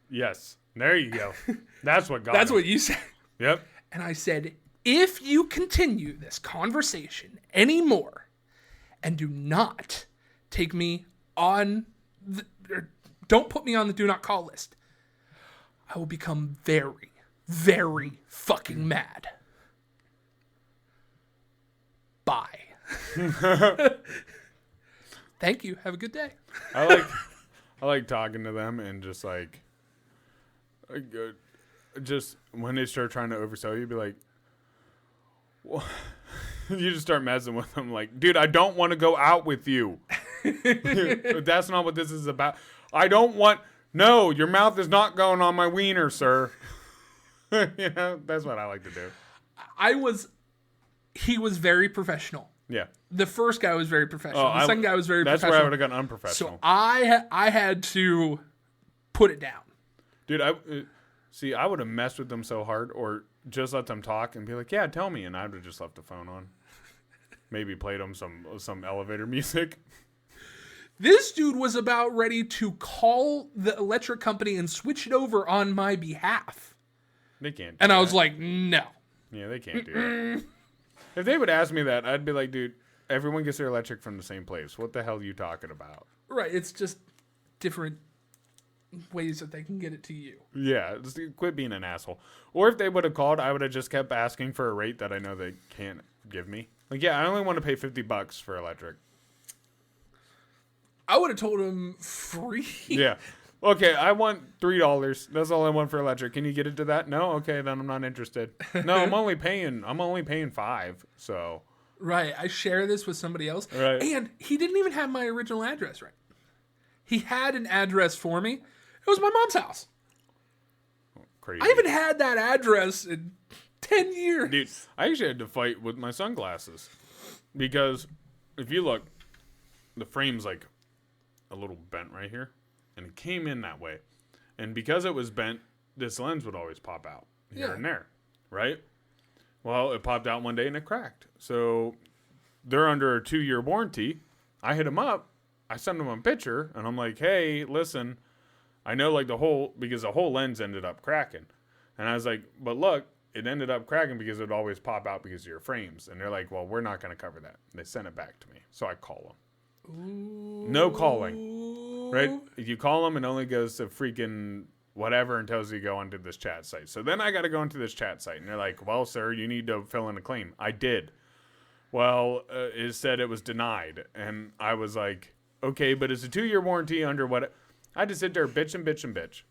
Yes. There you go. That's what got That's him. what you said. Yep. And I said, if you continue this conversation anymore and do not take me on, or don't put me on the do not call list, I will become very, very fucking mad. Bye. Thank you. Have a good day. I like talking to them and just just when they start trying to oversell you, be like, well, you just start messing with them. Like, dude, I don't want to go out with you. That's not what this is about. No, your mouth is not going on my wiener, sir. That's what I like to do. He was very professional. Yeah. The first guy was very professional. The second guy was very professional. That's where I would have gotten unprofessional. So I had to put it down. Dude, I would have messed with them so hard, or just let them talk and be like, yeah, tell me. And I would have just left the phone on. Maybe played them some elevator music. This dude was about ready to call the electric company and switch it over on my behalf. They can't do And that. I was like, no. Yeah, they can't do that. If they would ask me that, I'd be like, dude, everyone gets their electric from the same place. What the hell are you talking about? Right, it's just different ways that they can get it to you. Yeah, just quit being an asshole. Or if they would have called, I would have just kept asking for a rate that I know they can't give me. Like, yeah, I only want to pay $50 for electric. I would have told him free. Yeah. Okay, I want $3. That's all I want for electric. Can you get it to that? No? Okay, then I'm not interested. No, I'm only paying $5, so. Right, I share this with somebody else. Right. And he didn't even have my original address right. He had an address for me. It was my mom's house. Crazy. I haven't had that address in 10 years. Dude, I actually had to fight with my sunglasses. Because if you look, the frame's like a little bent right here, and it came in that way. And because it was bent, this lens would always pop out here and there, right? Well, it popped out one day and it cracked. So they're under a 2-year warranty. I hit them up. I send them a picture, and I'm like, hey, listen, I know like because the whole lens ended up cracking. And I was like, but look, it ended up cracking because it would always pop out because of your frames. And they're like, well, we're not going to cover that. They sent it back to me. So I call them. Ooh. No calling, right? If you call them, it only goes to freaking whatever and tells you to go onto this chat site. So then I got to go into this chat site. And they're like, well, sir, you need to fill in a claim. I did. Well, it said it was denied. And I was like, okay, but it's a 2-year warranty under what? I had to sit there, bitch and bitch and bitch.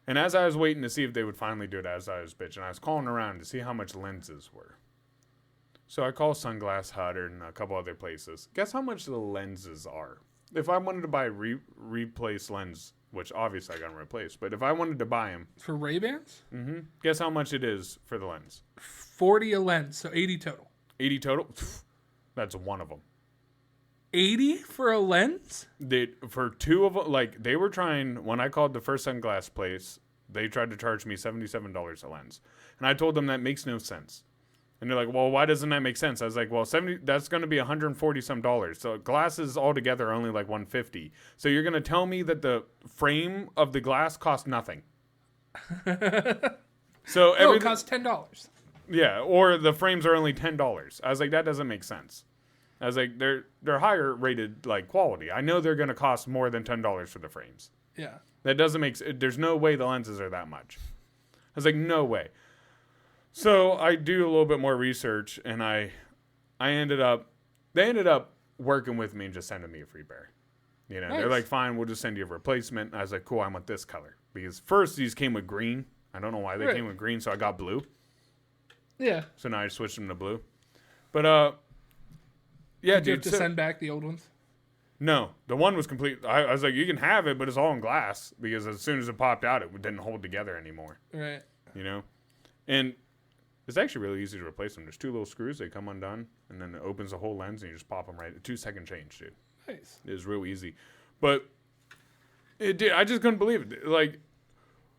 And as I was waiting to see if they would finally do it as I was bitching, I was calling around to see how much lenses were. So I called Sunglass Hut and a couple other places. Guess how much the lenses are? If I wanted to buy a replace lens, which obviously I got to replace, but if I wanted to buy them. For Ray-Bans? Mm-hmm. Guess how much it is for the lens? 40 a lens, so 80 total. 80 total? That's one of them. 80 for a lens? For 2 of them, like they were trying, when I called the first sunglass place, they tried to charge me $77 a lens. And I told them that makes no sense. And they're like, well, why doesn't that make sense? I was like, well, that's going to be $140 some. So glasses altogether are only like $150. So you're going to tell me that the frame of the glass costs nothing. So it costs $10. Yeah, or the frames are only $10. I was like, that doesn't make sense. I was like, they're higher rated like quality. I know they're going to cost more than $10 for the frames. Yeah. That doesn't make sense. There's no way the lenses are that much. I was like, no way. So I do a little bit more research, and they ended up working with me and just sending me a free pair. You know, nice. They're like, fine, we'll just send you a replacement. And I was like, cool, I want this color. Because first these came with green. I don't know why they came with green, so I got blue. Yeah. So now I switched them to blue. But yeah, Did you have to send back the old ones? No, the one was complete. I was like, you can have it, but it's all in glass because as soon as it popped out, it didn't hold together anymore. Right. You know, and it's actually really easy to replace them. There's 2 little screws; they come undone, and then it opens the whole lens, and you just pop them right. A 2-second change, dude. Nice. It was real easy, but it did. I just couldn't believe it. Like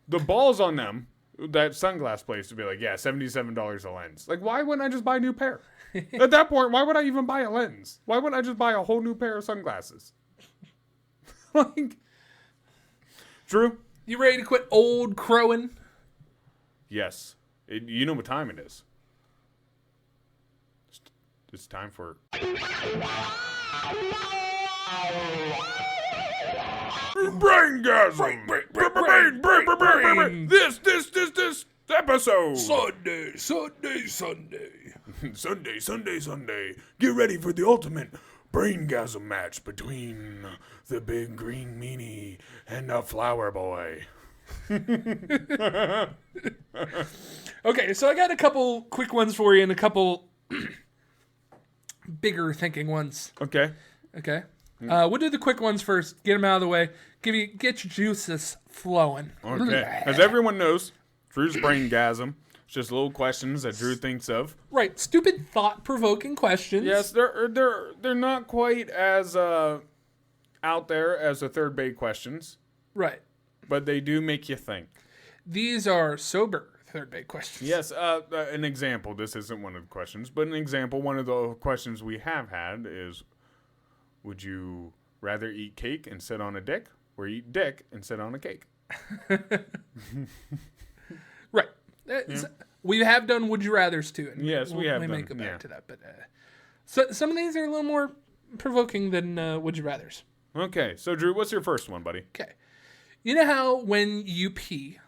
the balls on them. That sunglass place to be like, yeah, $77 a lens. Like, why wouldn't I just buy a new pair? At that point, why would I even buy a lens? Why wouldn't I just buy a whole new pair of sunglasses? Like, Drew? You ready to quit old crowing? Yes. You know what time it is. It's time for... Braingasm! Brain! This episode! Sunday. Get ready for the ultimate Braingasm match between the big green meanie and the flower boy. Okay, so I got a couple quick ones for you and a couple bigger thinking ones. Okay. We'll do the quick ones first. Get them out of the way. Get your juices flowing. Okay. As everyone knows, Drew's Braingasm. It's just little questions that Drew thinks of. Right. Stupid, thought-provoking questions. Yes, they're not quite as out there as the third bait questions. Right. But they do make you think. These are sober third bait questions. Yes. An example. This isn't one of the questions, but an example. One of the questions we have had is, would you rather eat cake and sit on a dick, or eat dick and sit on a cake? Right. Yeah. We have done would you rathers too. And yes, we have done. May come back to that, but so some of these are a little more provoking than would you rathers. Okay, so Drew, what's your first one, buddy? Okay, you know how when you pee,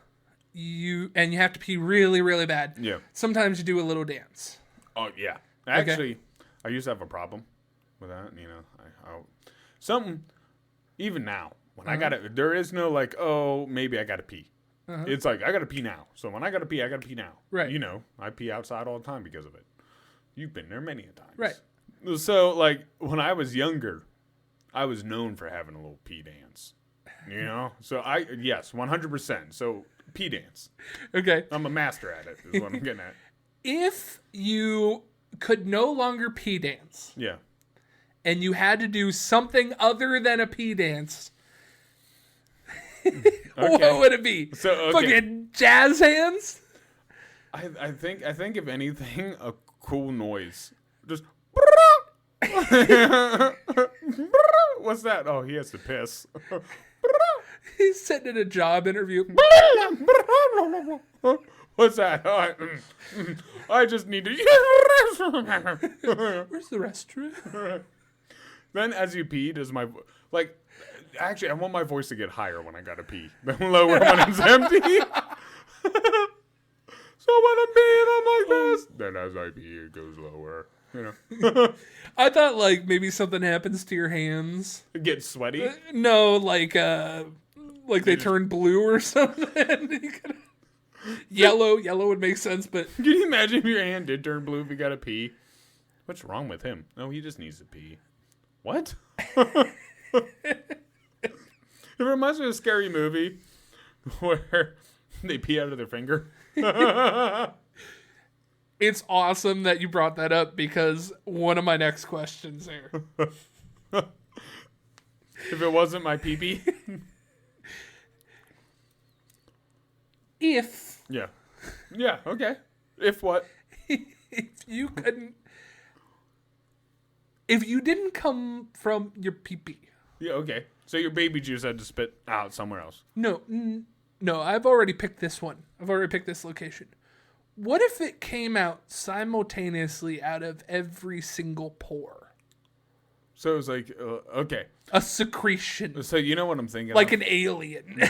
you have to pee really, really bad. Yeah. Sometimes you do a little dance. Oh yeah. Actually, I used to have a problem with that. You know, something. Even now, when I gotta, there is no like, oh, maybe I gotta pee. It's like, I gotta pee now. So when I gotta pee now. Right. You know, I pee outside all the time because of it. You've been there many a times. Right. So, like, when I was younger, I was known for having a little pee dance. You know? So, yes, 100%. So, pee dance. Okay. I'm a master at it, is what I'm getting at. If you could no longer pee dance. Yeah. and you had to do something other than a pee dance, what would it be? So, okay. Fucking jazz hands? I think if anything, a cool noise. Just what's that? Oh, he has to piss. He's sitting in a job interview. What's that? Oh, I just need to. Where's the restroom? Then, as you pee, does my like? Actually, I want my voice to get higher when I gotta pee than lower when it's empty. So when I'm peeing, I'm like this. Then as I pee, it goes lower. You know. I thought like maybe something happens to your hands. It gets sweaty. No, like they turn blue or something. Yellow would make sense, but Can you imagine if your hand did turn blue if you gotta pee? What's wrong with him? No, he just needs to pee. What? It reminds me of a scary movie where they pee out of their finger. it's awesome that you brought that up because one of my next questions there. If it wasn't my pee-pee. If Yeah. Yeah, okay. If what? if you didn't come from your pee-pee. Yeah, okay. So your baby juice had to spit out somewhere else. No, I've already picked this one. I've already picked this location. What if it came out simultaneously out of every single pore? So it was like, okay. A secretion. So you know what I'm thinking like of? an alien.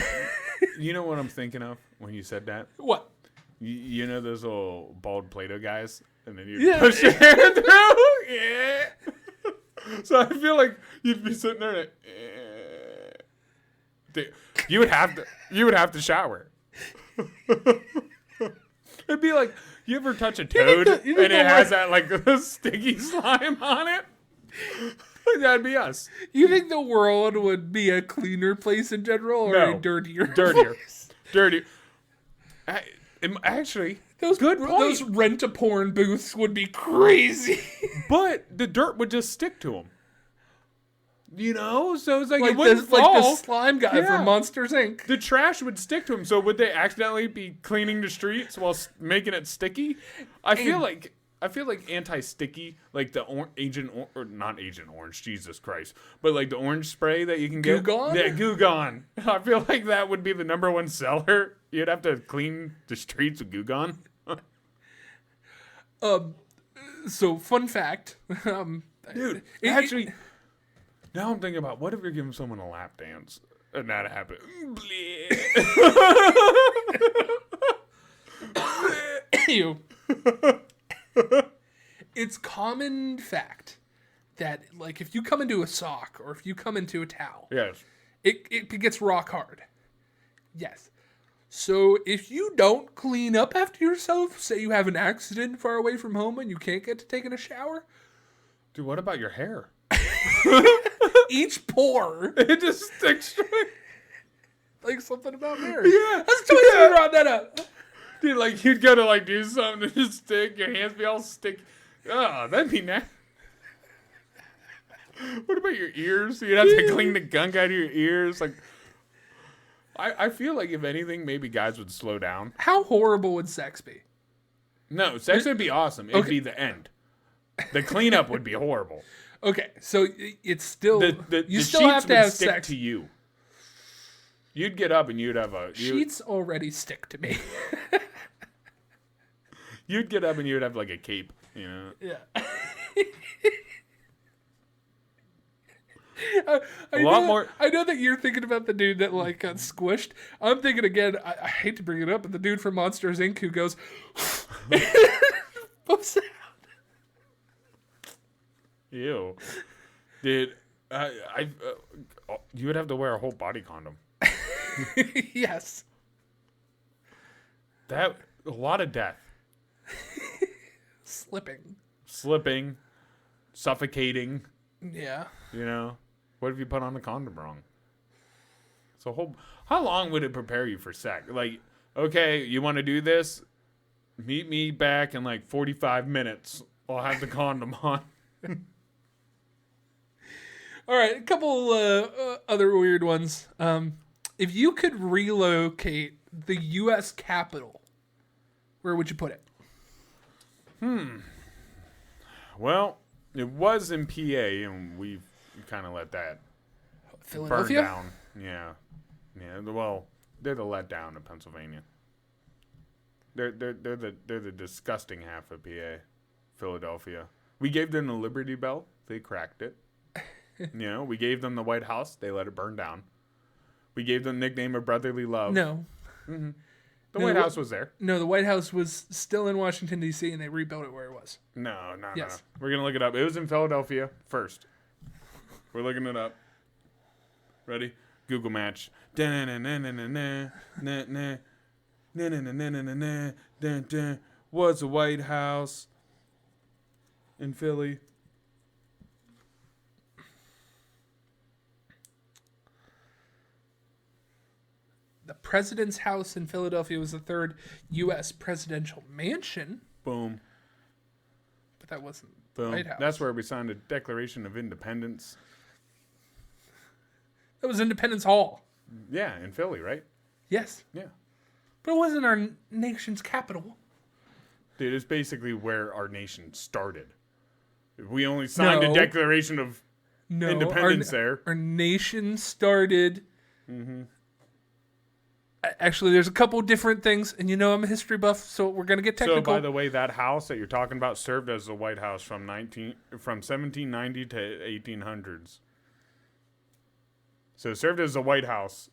You know what I'm thinking of when you said that? What? You know those little bald Play-Doh guys? And then you Yeah. push your hair through? Yeah. So I feel like you'd be sitting there and Dude, you would have to shower. It'd be like, you ever touch a toad and it has that like sticky slime on it? That'd be us. You think the world would be a cleaner place in general or No. a dirtier? Dirtier. Actually, Those rent-a-porn booths would be crazy. But the dirt would just stick to them. You know? So it's like it like wouldn't the fall. slime guy Yeah. from Monsters, Inc. The trash would stick to them. So would they accidentally be cleaning the streets while making it sticky? I feel like anti-sticky, like the not Agent Orange, Jesus Christ, but like the orange spray that you can get. Goo Gone? Yeah, Goo Gone. I feel like that would be the number one seller. You'd have to clean the streets with Goo Gone. So, fun fact. Dude, actually, now I'm thinking about, what if you're giving someone a lap dance and that happened? Ew. It's common fact that, like, if you come into a sock or if you come into a towel, Yes. it gets rock hard. Yes. So if you don't clean up after yourself, say you have an accident far away from home and you can't get to taking a shower, Dude, what about your hair? each pore, It just sticks straight. like something about hair. Yeah. That's twice you brought that up. Dude, like, you'd go to, like, do something and just stick, your hands be all sticky. Oh, that'd be nasty. What about your ears? You'd have to clean the gunk out of your ears. Like, I feel like, if anything, maybe guys would slow down. How horrible would sex be? No, sex would be awesome. It'd be the end. The cleanup would be horrible. Okay, so it's still The you still sheets have to would have stick sex. to you. You'd get up and you'd have a... Sheets already stick to me. You'd get up and you'd have, like, a cape, you know? Yeah. I know that you're thinking about the dude that like got squished. I'm thinking again. I hate to bring it up, but the dude from Monsters Inc. who goes, "What's that?" Ew. Dude, you would have to wear a whole body condom. Yes. A lot of death. Slipping, suffocating, Yeah. you know? What if you put on the condom wrong? So how long would it prepare you for sex? Like, okay, you want to do this? Meet me back in like 45 minutes. I'll have the condom on. All right, a couple other weird ones. If you could relocate the U.S. Capitol, where would you put it? Well, it was in PA, and we kind of let that burn Philadelphia? down. Yeah. Well, they're the letdown of Pennsylvania. They're the disgusting half of PA, Philadelphia. We gave them the Liberty Bell. They cracked it. We gave them the White House. They let it burn down. We gave them the nickname of brotherly love. No. The White House was there. No, the White House was still in Washington, D.C., and they rebuilt it where it was. No. Yes. We're going to look it up. It was in Philadelphia first. We're looking it up. Ready? Google match. Was the White House in Philly? The president's house in Philadelphia was the third U.S. presidential mansion, Boom. but that wasn't Boom. the White House. That's where we signed a Declaration of Independence. That was Independence Hall. Yeah, in Philly, right? Yes. Yeah. But it wasn't our nation's capital. Dude, it's basically where our nation started. We only signed a No. Declaration of Independence there. Our nation started... Actually, there's a couple different things, and I'm a history buff, so we're going to get technical. So, by the way, that house that you're talking about served as the White House from 1790 to 1800s. So it served as the White House.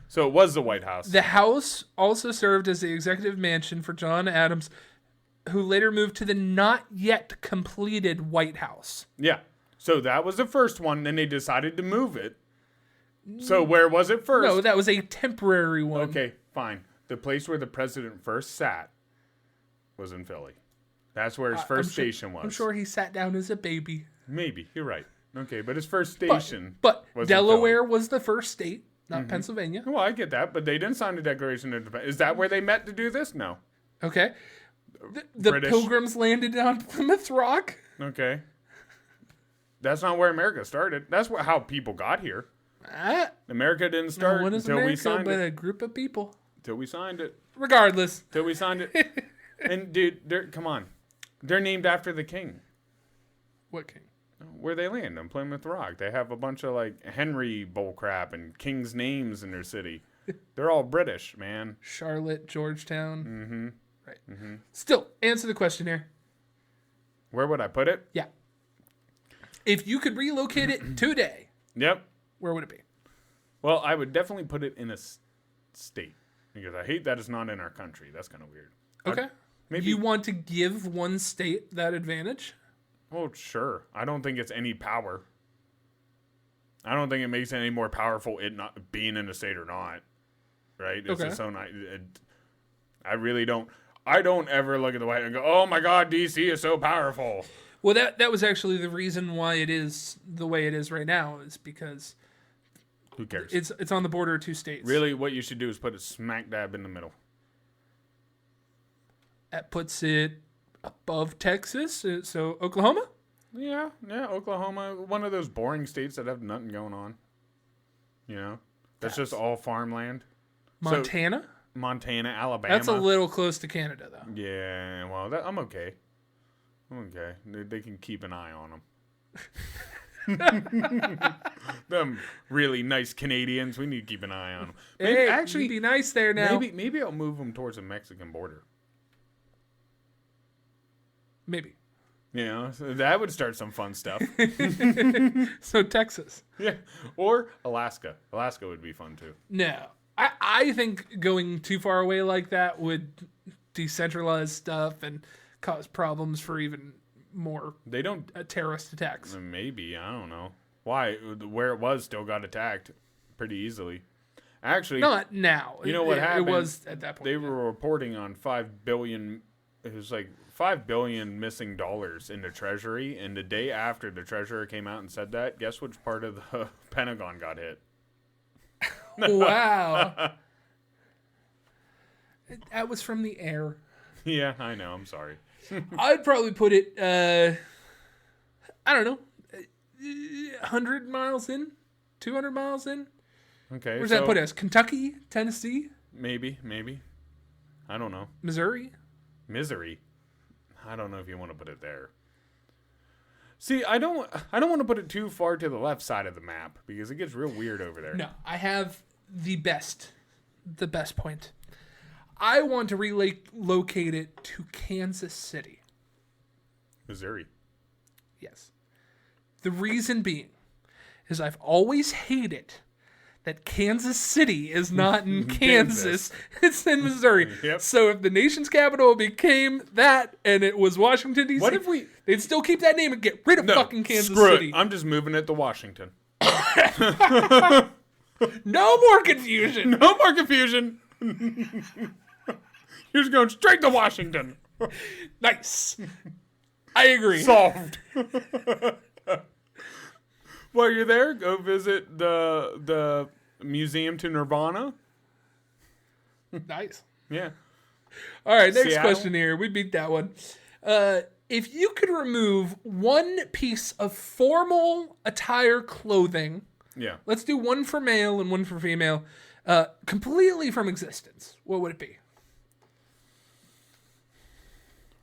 So it was the White House. The house also served as the executive mansion for John Adams, who later moved to the not yet completed White House. Yeah. So that was the first one, then they decided to move it. So where was it first? No, that was a temporary one. Okay, fine. The place where the president first sat was in Philly. That's where his first station was. I'm sure he sat down as a baby. Maybe. You're right. Okay, but his first station But was Delaware was the first state, not Pennsylvania. Well, I get that, but they didn't sign the Declaration of Independence. Is that where they met to do this? No. Okay. The British. Pilgrims landed on Plymouth Rock. Okay. That's not where America started. That's how people got here. America didn't start What is until we America signed but it. a group of people? Till we signed it. Regardless. Till we signed it. And dude, come on. They're named after the king. What king? Where they land, on Plymouth Rock. They have a bunch of Henry bullcrap and king's names in their city. They're all British, man. Charlotte, Georgetown. Mm-hmm. Right. Mm-hmm. Still, answer the question here. Where would I put it? Yeah. If you could relocate it today, Yep. where would it be? Well, I would definitely put it in a state. Because I hate that it's not in our country. That's kind of weird. Okay. Maybe. You want to give one state that advantage? Oh, sure. I don't think it's any power. I don't think it makes it any more powerful it not being in a state or not. Right? It's Okay. its own. I really don't. I don't ever look at the White House and go, "Oh my God, DC is so powerful." Well, that was actually the reason why it is the way it is right now, is because Who cares? it's on the border of two states. Really, what you should do is put it smack dab in the middle. That puts it above Texas, so Oklahoma? Yeah, Oklahoma, one of those boring states that have nothing going on. That's just all farmland. Montana? Montana, Alabama. That's a little close to Canada, though. Yeah, well, I'm okay. They can keep an eye on them. Them really nice Canadians, we need to keep an eye on them. Hey, actually, be nice there now. Maybe I'll move them towards the Mexican border. Maybe. So that would start some fun stuff. So Texas. Yeah, or Alaska. Alaska would be fun too. No. I think going too far away like that would decentralize stuff and cause problems for even more They don't. terrorist attacks. Maybe, I don't know. Why? Where it was still got attacked pretty easily. Actually, Not now. You know what happened? It was at that point. they were reporting on 5 billion. It was like $5 billion missing dollars in the Treasury, and the day after the Treasurer came out and said that, guess which part of the Pentagon got hit? Wow. That was from the air. Yeah, I know. I'm sorry. I'd probably put it I don't know, 100 miles in, 200 miles in. Okay. Where's that put us? Kentucky, Tennessee, Maybe. I don't know. Missouri. Misery. I don't know if you want to put it there. See, I don't want to put it too far to the left side of the map because it gets real weird over there. No, I have the best point. I want to relocate it to Kansas City. Missouri. Yes. The reason being is I've always hated that Kansas City is not in Kansas. It's in Missouri. Yep. So if the nation's capital became that and it was Washington, D.C., What if they'd still keep that name and get rid of fucking Kansas screw City. It. I'm just moving it to Washington. No more confusion. No more confusion. You're just going straight to Washington. Nice. I agree. Solved. While you're there, go visit the museum to Nirvana. Nice. Yeah. All right, next Seattle? question here. We beat that one. If you could remove one piece of formal attire clothing, Yeah. let's do one for male and one for female, completely from existence, what would it be?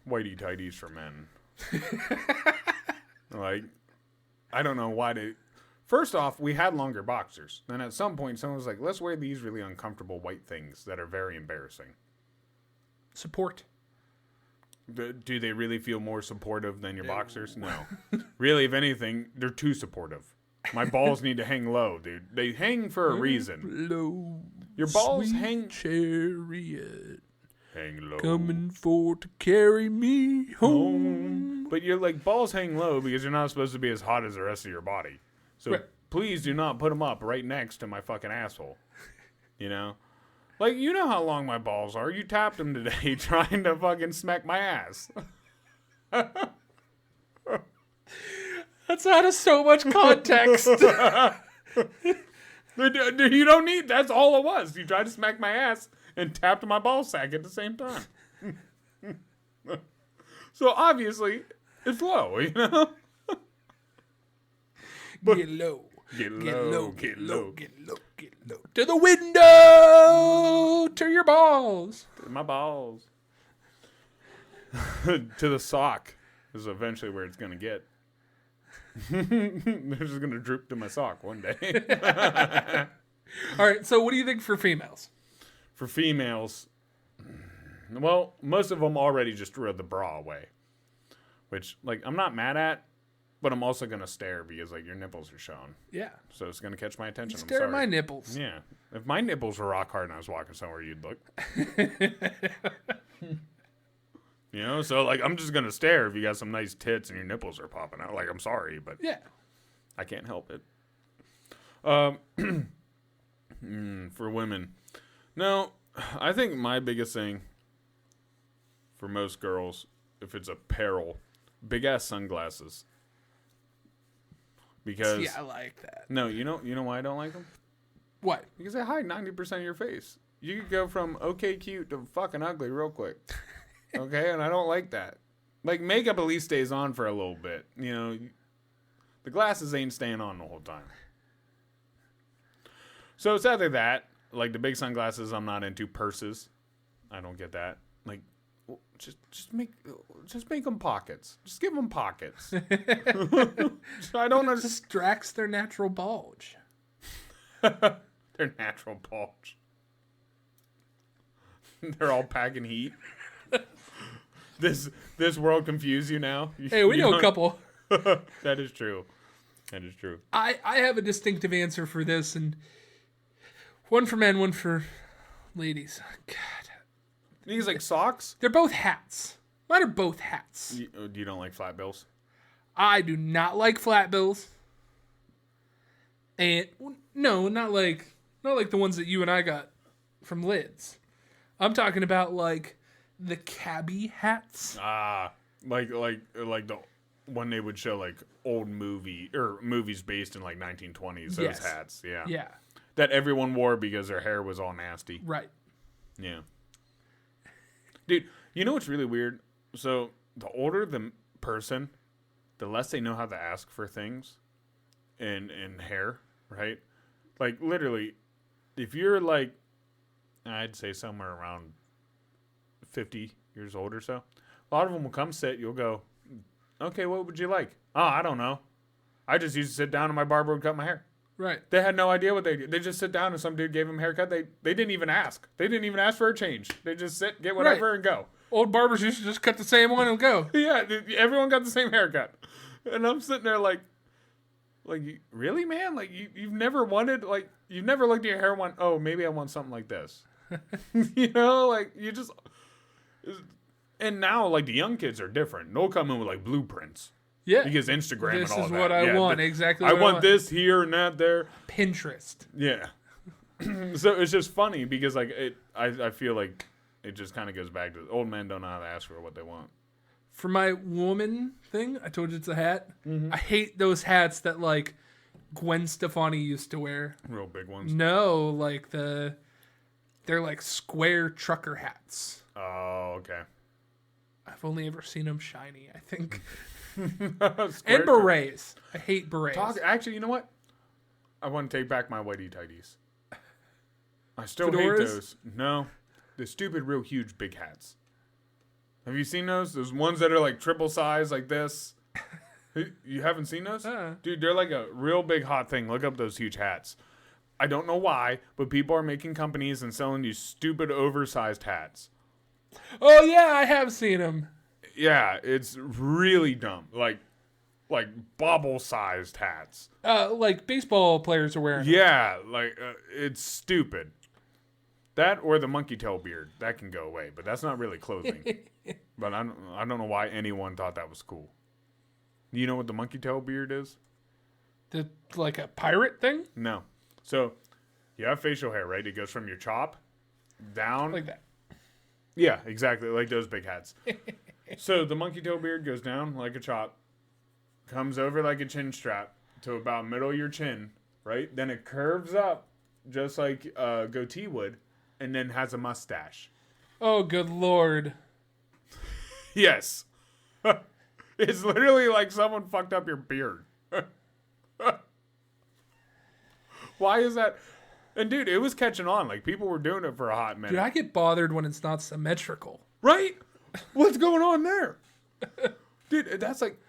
Whitey tighties for men. Like, I don't know why they. First off, we had longer boxers. Then at some point, someone was like, let's wear these really uncomfortable white things that are very embarrassing. Support. Do they really feel more supportive than your boxers? No. Really, if anything, they're too supportive. My balls need to hang low, dude. They hang for a reason. Low. Your balls sweet hang. chariot Hang low. coming for to carry me home. But your like balls hang low because you're not supposed to be as hot as the rest of your body. So Right. please do not put them up right next to my fucking asshole. You know? Like, you know how long my balls are. You tapped them today trying to fucking smack my ass. That's out of so much context. You don't need. That's all it was. You tried to smack my ass and tapped my ball sack at the same time. So obviously, it's low, you know? Get low. Get low, Get low. get low. Get low. Get low. To the window. To your balls. My balls. To the sock is eventually where it's going to get. They're just going to droop to my sock one day. All right, so what do you think for females? For females, well, most of them already just threw the bra away. Which, like, I'm not mad at, but I'm also going to stare because, like, your nipples are showing. Yeah. So it's going to catch my attention. Stare at my nipples. Yeah. If my nipples were rock hard and I was walking somewhere, you'd look. You know? So, like, I'm just going to stare if you got some nice tits and your nipples are popping out. Like, I'm sorry, but Yeah. I can't help it. For women. No, I think my biggest thing for most girls, if it's apparel, big-ass sunglasses. Because... Yeah, I like that. No, you know why I don't like them? What? Because they hide 90% of your face. You could go from okay cute to fucking ugly real quick. Okay? And I don't like that. Like, makeup at least stays on for a little bit. You know, the glasses ain't staying on the whole time. So it's either that, like the big sunglasses I'm not into, purses. I don't get that. Like, just make them pockets. Just give them pockets. I don't know. It distracts their natural bulge. Their natural bulge. They're all packing heat. This world confused you now? Hey, we know a couple. That is true. That is true. I have a distinctive answer for this, and one for men, one for ladies. God. These like socks? They're both hats. Mine are both hats. You don't like flat bills? I do not like flat bills. And no, not like the ones that you and I got from Lids. I'm talking about like the cabbie hats. Ah, like the one they would show like old movies based in like 1920s. Those Yes. hats, yeah. Yeah. That everyone wore because their hair was all nasty. Right. Yeah. Dude, you know what's really weird? So the older the person, the less they know how to ask for things in hair, right? Like, literally, if you're like, I'd say somewhere around 50 years old or so, a lot of them will come sit. You'll go, okay, what would you like? Oh, I don't know. I just used to sit down and my barber would cut my hair. Right. They had no idea what they did. They just sit down and some dude gave them a haircut. They didn't even ask. They didn't even ask for a change. They just sit, get whatever, and go. Old barbers used to just cut the same one and go. Yeah, everyone got the same haircut. And I'm sitting there like, really, man? Like, you've never wanted, like, you've never looked at your hair and went, oh, maybe I want something like this. You know, like, you just, and now, like, the young kids are different. They'll come in with, like, blueprints. Yeah. Because Instagram this and all that. This is what I want. Exactly what I want this here and that there. Pinterest. Yeah. So it's just funny because, like, I feel like it just kind of goes back to old men don't know how to ask for what they want. For my woman thing, I told you it's a hat. Mm-hmm. I hate those hats that, like, Gwen Stefani used to wear. Real big ones? No, like they're like square trucker hats. Oh, okay. I've only ever seen them shiny, I think. And berets. I hate berets. Actually, you know what? I want to take back my whitey tighties. I still Fedoras? hate those. No. The stupid, real huge big hats. Have you seen those? Those ones that are like triple size like this? You haven't seen those? Dude, they're like a real big hot thing. Look up those huge hats. I don't know why, but people are making companies and selling these stupid oversized hats. Oh, yeah, I have seen them. Yeah, it's really dumb. Like bobble-sized hats. Like baseball players are wearing. Yeah, like it's stupid. That or the monkey tail beard, that can go away, but that's not really clothing. But I don't know why anyone thought that was cool. You know what the monkey tail beard is? Like a pirate thing? No. So you have facial hair, right? It goes from your chop down. Like that. Yeah, exactly. Like those big hats. So the monkey tail beard goes down like a chop, comes over like a chin strap to about middle of your chin, right? Then it curves up just like a goatee would, and then has a mustache. Oh, good Lord. Yes. It's literally like someone fucked up your beard. Why is that? And dude, it was catching on. Like, people were doing it for a hot minute. Dude, I get bothered when it's not symmetrical. Right? What's going on there? Dude, that's like,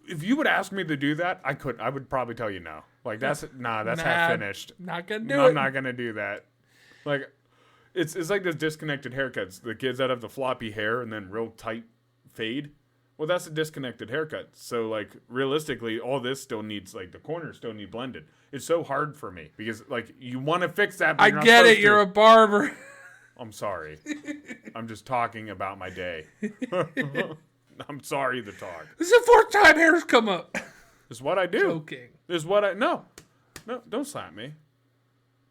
if you would ask me to do that, I would probably tell you no. Like, that's half finished. Not gonna do it. I'm not gonna do that. Like, it's like those disconnected haircuts. The kids that have the floppy hair and then real tight fade. Well, that's a disconnected haircut. So, like, realistically, all this still needs, like, the corners still need blended. It's so hard for me because, like, you want to fix that, but I you're not get it. supposed You're to. a barber. I'm sorry. I'm just talking about my day. I'm sorry to talk. This is the fourth time hair's come up. It's what I do. Joking. It's what I... No, don't slap me.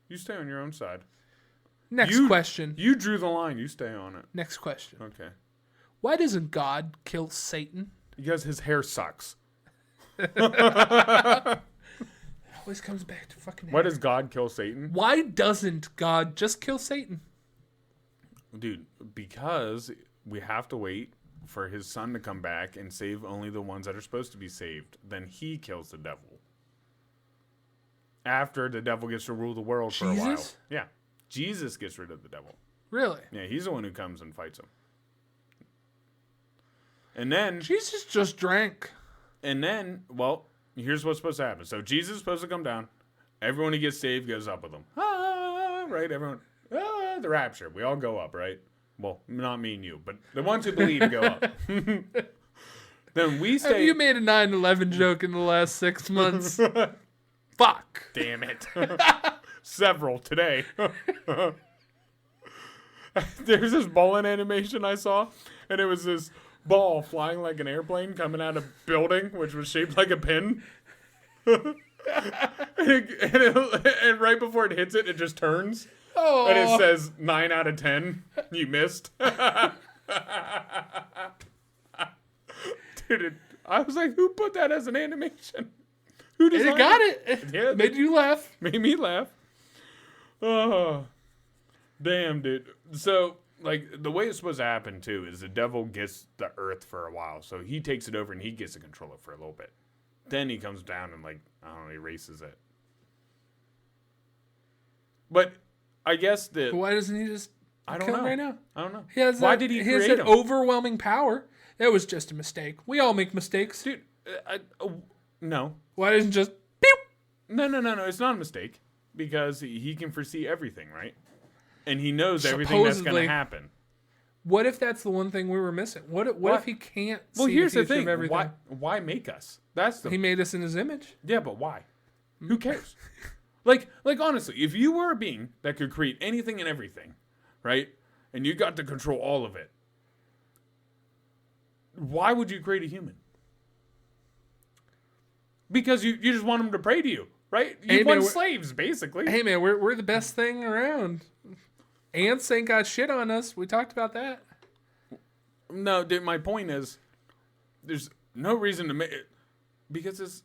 You stay on your own side. Next question. You drew the line. You stay on it. Next question. Okay. Why doesn't God kill Satan? Because his hair sucks. It always comes back to fucking hair. Why does God kill Satan? Why doesn't God just kill Satan? Dude, because we have to wait for his son to come back and save only the ones that are supposed to be saved. Then he kills the devil. After the devil gets to rule the world for a while. Jesus? Yeah. Jesus gets rid of the devil. Really? Yeah, he's the one who comes and fights him. And then... Jesus just drank. And then, well, here's what's supposed to happen. So Jesus is supposed to come down. Everyone who gets saved goes up with him. Ah, right? Everyone, the rapture. We all go up, right? Well, not me and you, but the ones who believe go up. Then we stay... Have you made a 9/11 joke in the last 6 months? Fuck. Damn it. Several today. There's this bowling animation I saw, and it was this ball flying like an airplane coming out of a building, which was shaped like a pin. and right before it hits it, it just turns. Oh. And it says 9 out of 10. You missed. Dude, I was like, who put that as an animation? Who And designed it got it. Yeah, Made you laugh. Made me laugh. Oh, damn, dude. So like the way it's supposed to happen too is the devil gets the earth for a while, so he takes it over and he gets to control it for a little bit. Then he comes down and like I don't know, erases it. But I guess that But why doesn't he just kill him right now? I don't know. Why did he create him? Overwhelming power. That was just a mistake. We all make mistakes, Dude, no. Why doesn't just pew? No. It's not a mistake because he can foresee everything, right? And he knows everything that's going to happen. What if that's the one thing we were missing? What if he can't see here's the the thing. of everything? Why make us? He made us in his image. Yeah, but why? Who cares? like honestly, if you were a being that could create anything and everything, right? And you got to control all of it, why would you create a human? Because you just want them to pray to you, right? You want slaves, basically. Hey, man, we're the best thing around. Ants ain't got shit on us. We talked about that. No, dude, my point is, there's no reason to make it, because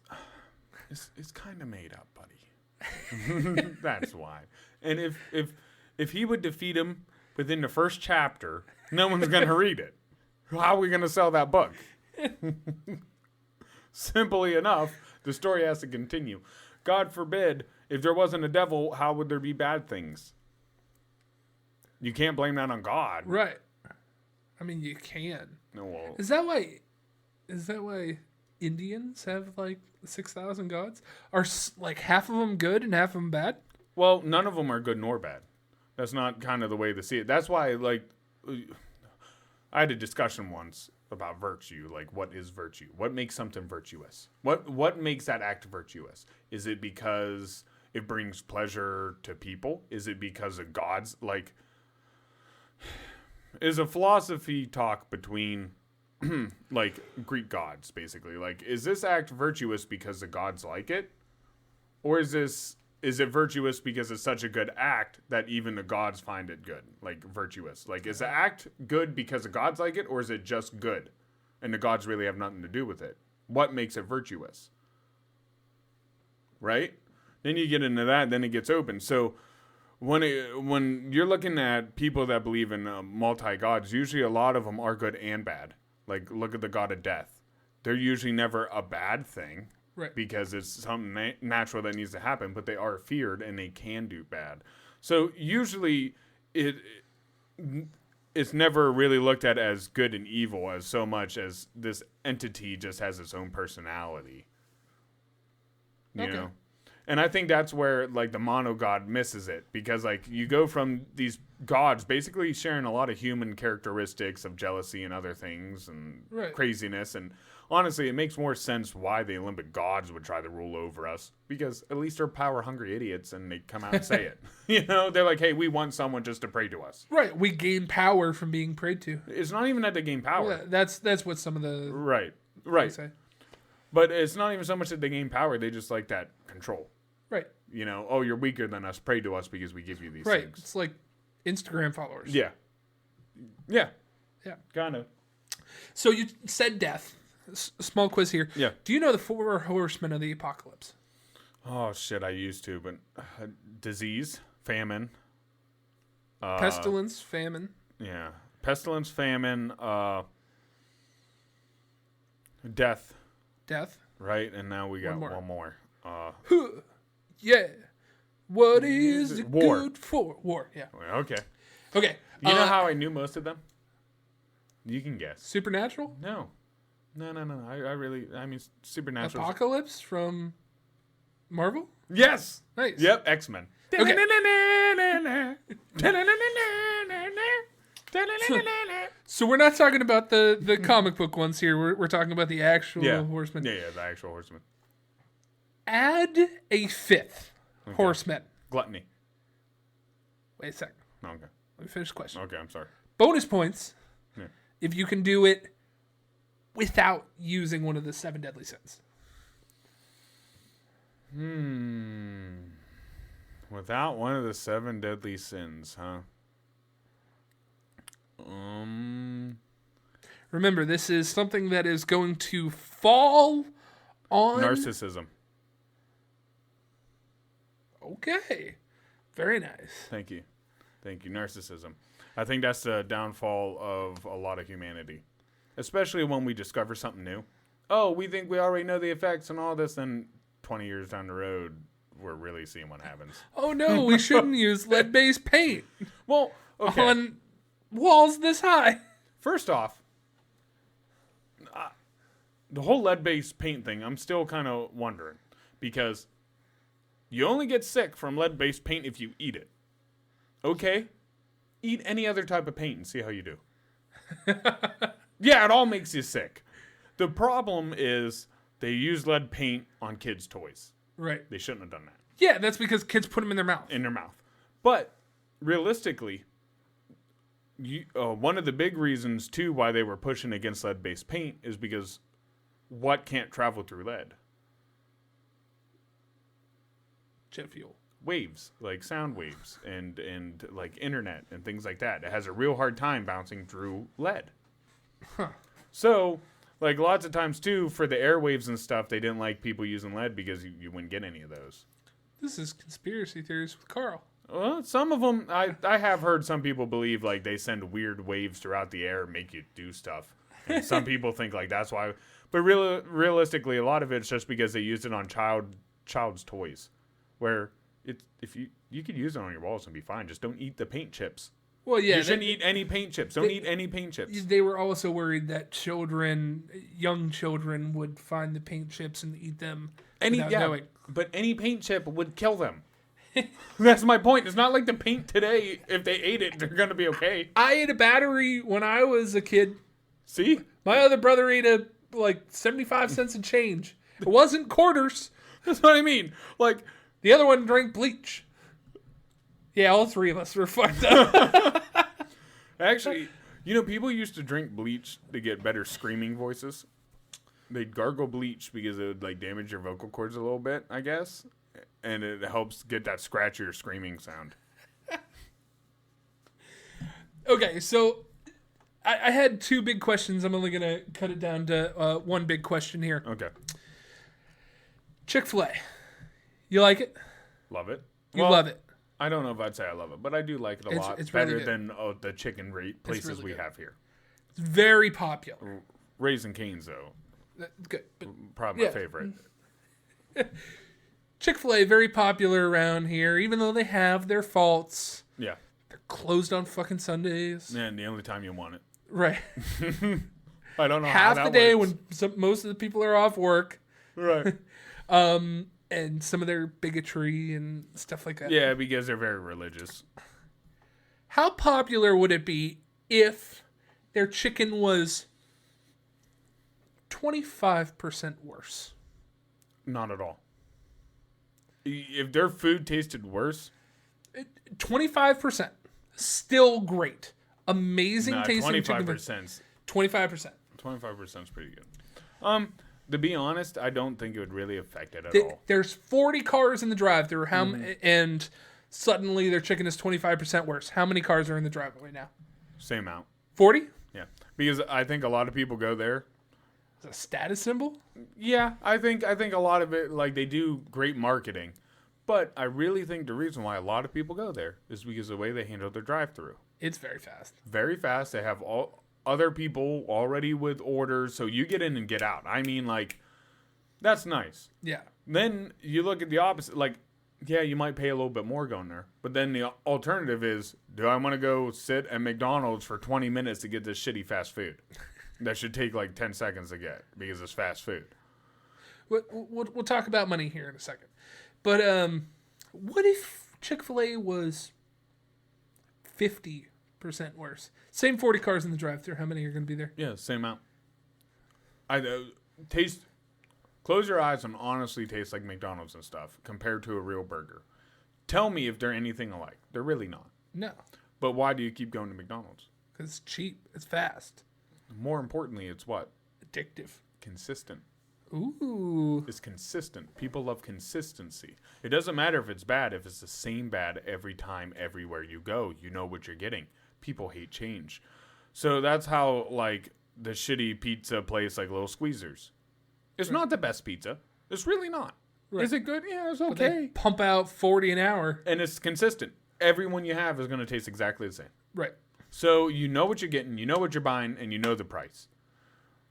it's kind of made up, buddy. That's why. And if he would defeat him within the first chapter, no one's going to read it. How are we going to sell that book? Simply enough, the story has to continue. God forbid, if there wasn't a devil, how would there be bad things? You can't blame that on God. Right. I mean, you can. No. Well, Is that why Indians have like 6,000 gods? Are like half of them good and half of them bad? Well, none of them are good nor bad. That's not kind of the way to see it. That's why, like, I had a discussion once about virtue. Like, what is virtue? What makes something virtuous? What makes that act virtuous? Is it because it brings pleasure to people? Is it because of gods? Like, is a philosophy talk between like Greek gods, basically. Like, is this act virtuous because the gods like it? Or is it virtuous because it's such a good act that even the gods find it good? Like, virtuous. Like, is the act good because the gods like it, or is it just good? And the gods really have nothing to do with it. What makes it virtuous? Right? Then you get into that, then it gets open. So when you're looking at people that believe in multi-gods, usually a lot of them are good and bad. Like, look at the god of death. They're usually never a bad thing. Right. Because it's something natural that needs to happen, but they are feared and they can do bad. So usually it's never really looked at as good and evil as so much as this entity just has its own personality. You know? And I think that's where, like, the mono-god misses it. Because, like, you go from these gods basically sharing a lot of human characteristics of jealousy and other things and craziness. And honestly, it makes more sense why the Olympic gods would try to rule over us. Because at least they're power-hungry idiots and they come out and say it. You know? They're like, hey, we want someone just to pray to us. Right. We gain power from being prayed to. It's not even that they gain power. Yeah, that's what some of the... Right. Say. But it's not even so much that they gain power. They just like that control. Right. You know, oh, you're weaker than us. Pray to us because we give you these things. Right. It's like Instagram followers. Yeah. Yeah. Yeah. Kind of. So you said death. Small quiz here. Yeah. Do you know the 4 horsemen of the apocalypse? Oh, shit, I used to, but disease, famine. Pestilence, famine. Yeah. Pestilence, famine, death. Death. Right, and now we got one more. Yeah. What is it War. good for? War, yeah. Okay. Okay. You know how I knew most of them? You can guess. Supernatural? No. I mean, Supernatural. Apocalypse from Marvel? Yes. Nice. Yep, X-Men. Okay. So we're not talking about the comic book ones here. We're talking about the actual horsemen. Yeah, the actual horsemen. Add a 5th horseman. Gluttony. Wait a second. Okay. Let me finish the question. Okay, I'm sorry. Bonus points if you can do it without using one of the 7 deadly sins. Without one of the 7 deadly sins, huh? Remember, this is something that is going to fall on... Narcissism. Okay. Very nice. Thank you. Thank you. Narcissism. I think that's the downfall of a lot of humanity, especially when we discover something new. Oh, we think we already know the effects and all this, then 20 years down the road, we're really seeing what happens. Oh no, we shouldn't use lead-based paint. Well, okay. On walls this high. First off, the whole lead-based paint thing, I'm still kind of wondering, because you only get sick from lead-based paint if you eat it. Okay? Eat any other type of paint and see how you do. Yeah, it all makes you sick. The problem is they use lead paint on kids' toys. Right. They shouldn't have done that. Yeah, that's because kids put them in their mouth. But realistically, one of the big reasons, too, why they were pushing against lead-based paint is because what can't travel through lead? Jet fuel. Waves, like sound waves and like internet and things like that. It has a real hard time bouncing through lead. Huh. So, like lots of times, too, for the airwaves and stuff, they didn't like people using lead because you wouldn't get any of those. This is conspiracy theories with Carl. Well, some of them, I have heard some people believe like they send weird waves throughout the air and make you do stuff. And some people think like that's why. But realistically, a lot of it's just because they used it on child's toys, where if you could use it on your walls and be fine. Just don't eat the paint chips. Well, yeah, you shouldn't eat any paint chips. Don't eat any paint chips. They were also worried that young children, would find the paint chips and eat them without knowing. But any paint chip would kill them. That's my point. It's not like the paint today. If they ate it, they're gonna be okay. I ate a battery when I was a kid. See, my other brother ate 75 cents and change. It wasn't quarters. That's what I mean. Like the other one drank bleach. Yeah, all three of us were fucked up. Actually, people used to drink bleach to get better screaming voices. They'd gargle bleach because it would damage your vocal cords a little bit, I guess. And it helps get that scratchier screaming sound. Okay, so I had two big questions. I'm only going to cut it down to one big question here. Okay. Chick-fil-A. You like it? Love it. You love it. I don't know if I'd say I love it, but I do like it a lot. It's better really than the chicken places really we have here. It's very popular. Raising Cane's, though. Good. But, probably my favorite. Chick-fil-A, very popular around here, even though they have their faults. Yeah. They're closed on fucking Sundays. And the only time you want it. Right. I don't know half how that the day works. when most of the people are off work. Right. And some of their bigotry and stuff like that. Yeah, because they're very religious. How popular would it be if their chicken was 25% worse? Not at all. If their food tasted worse, 25%, still great, amazing tasting chicken. 25%. 25%. 25% is pretty good. To be honest, I don't think it would really affect it at all. There's 40 cars in the drive-thru, and suddenly their chicken is 25% worse. How many cars are in the driveway now? Same amount. 40? Yeah, because I think a lot of people go there. Is it a status symbol? Yeah, I think a lot of it, they do great marketing. But I really think the reason why a lot of people go there is because of the way they handle their drive-thru. It's very fast. Very fast. They have all other people already with orders, so you get in and get out. I mean, that's nice. Yeah. Then you look at the opposite. Yeah, you might pay a little bit more going there. But then the alternative is, do I want to go sit at McDonald's for 20 minutes to get this shitty fast food? That should take 10 seconds to get because it's fast food. We'll talk about money here in a second. But what if Chick-fil-A was 50% worse? Same 40 cars in the drive-thru. How many are going to be there? Yeah, same amount. Close your eyes and honestly taste like McDonald's and stuff compared to a real burger. Tell me if they're anything alike. They're really not. No. But why do you keep going to McDonald's? Because it's cheap. It's fast. More importantly, it's what? Addictive. Consistent. Ooh. It's consistent. People love consistency. It doesn't matter if it's bad. If it's the same bad every time, everywhere you go, you know what you're getting. People hate change. So that's how, the shitty pizza place like Little Squeezers. It's not the best pizza. It's really not. Right. Is it good? Yeah, it's okay. But they pump out 40 an hour. And it's consistent. everyone you have is going to taste exactly the same. Right. So you know what you're getting, you know what you're buying, and you know the price.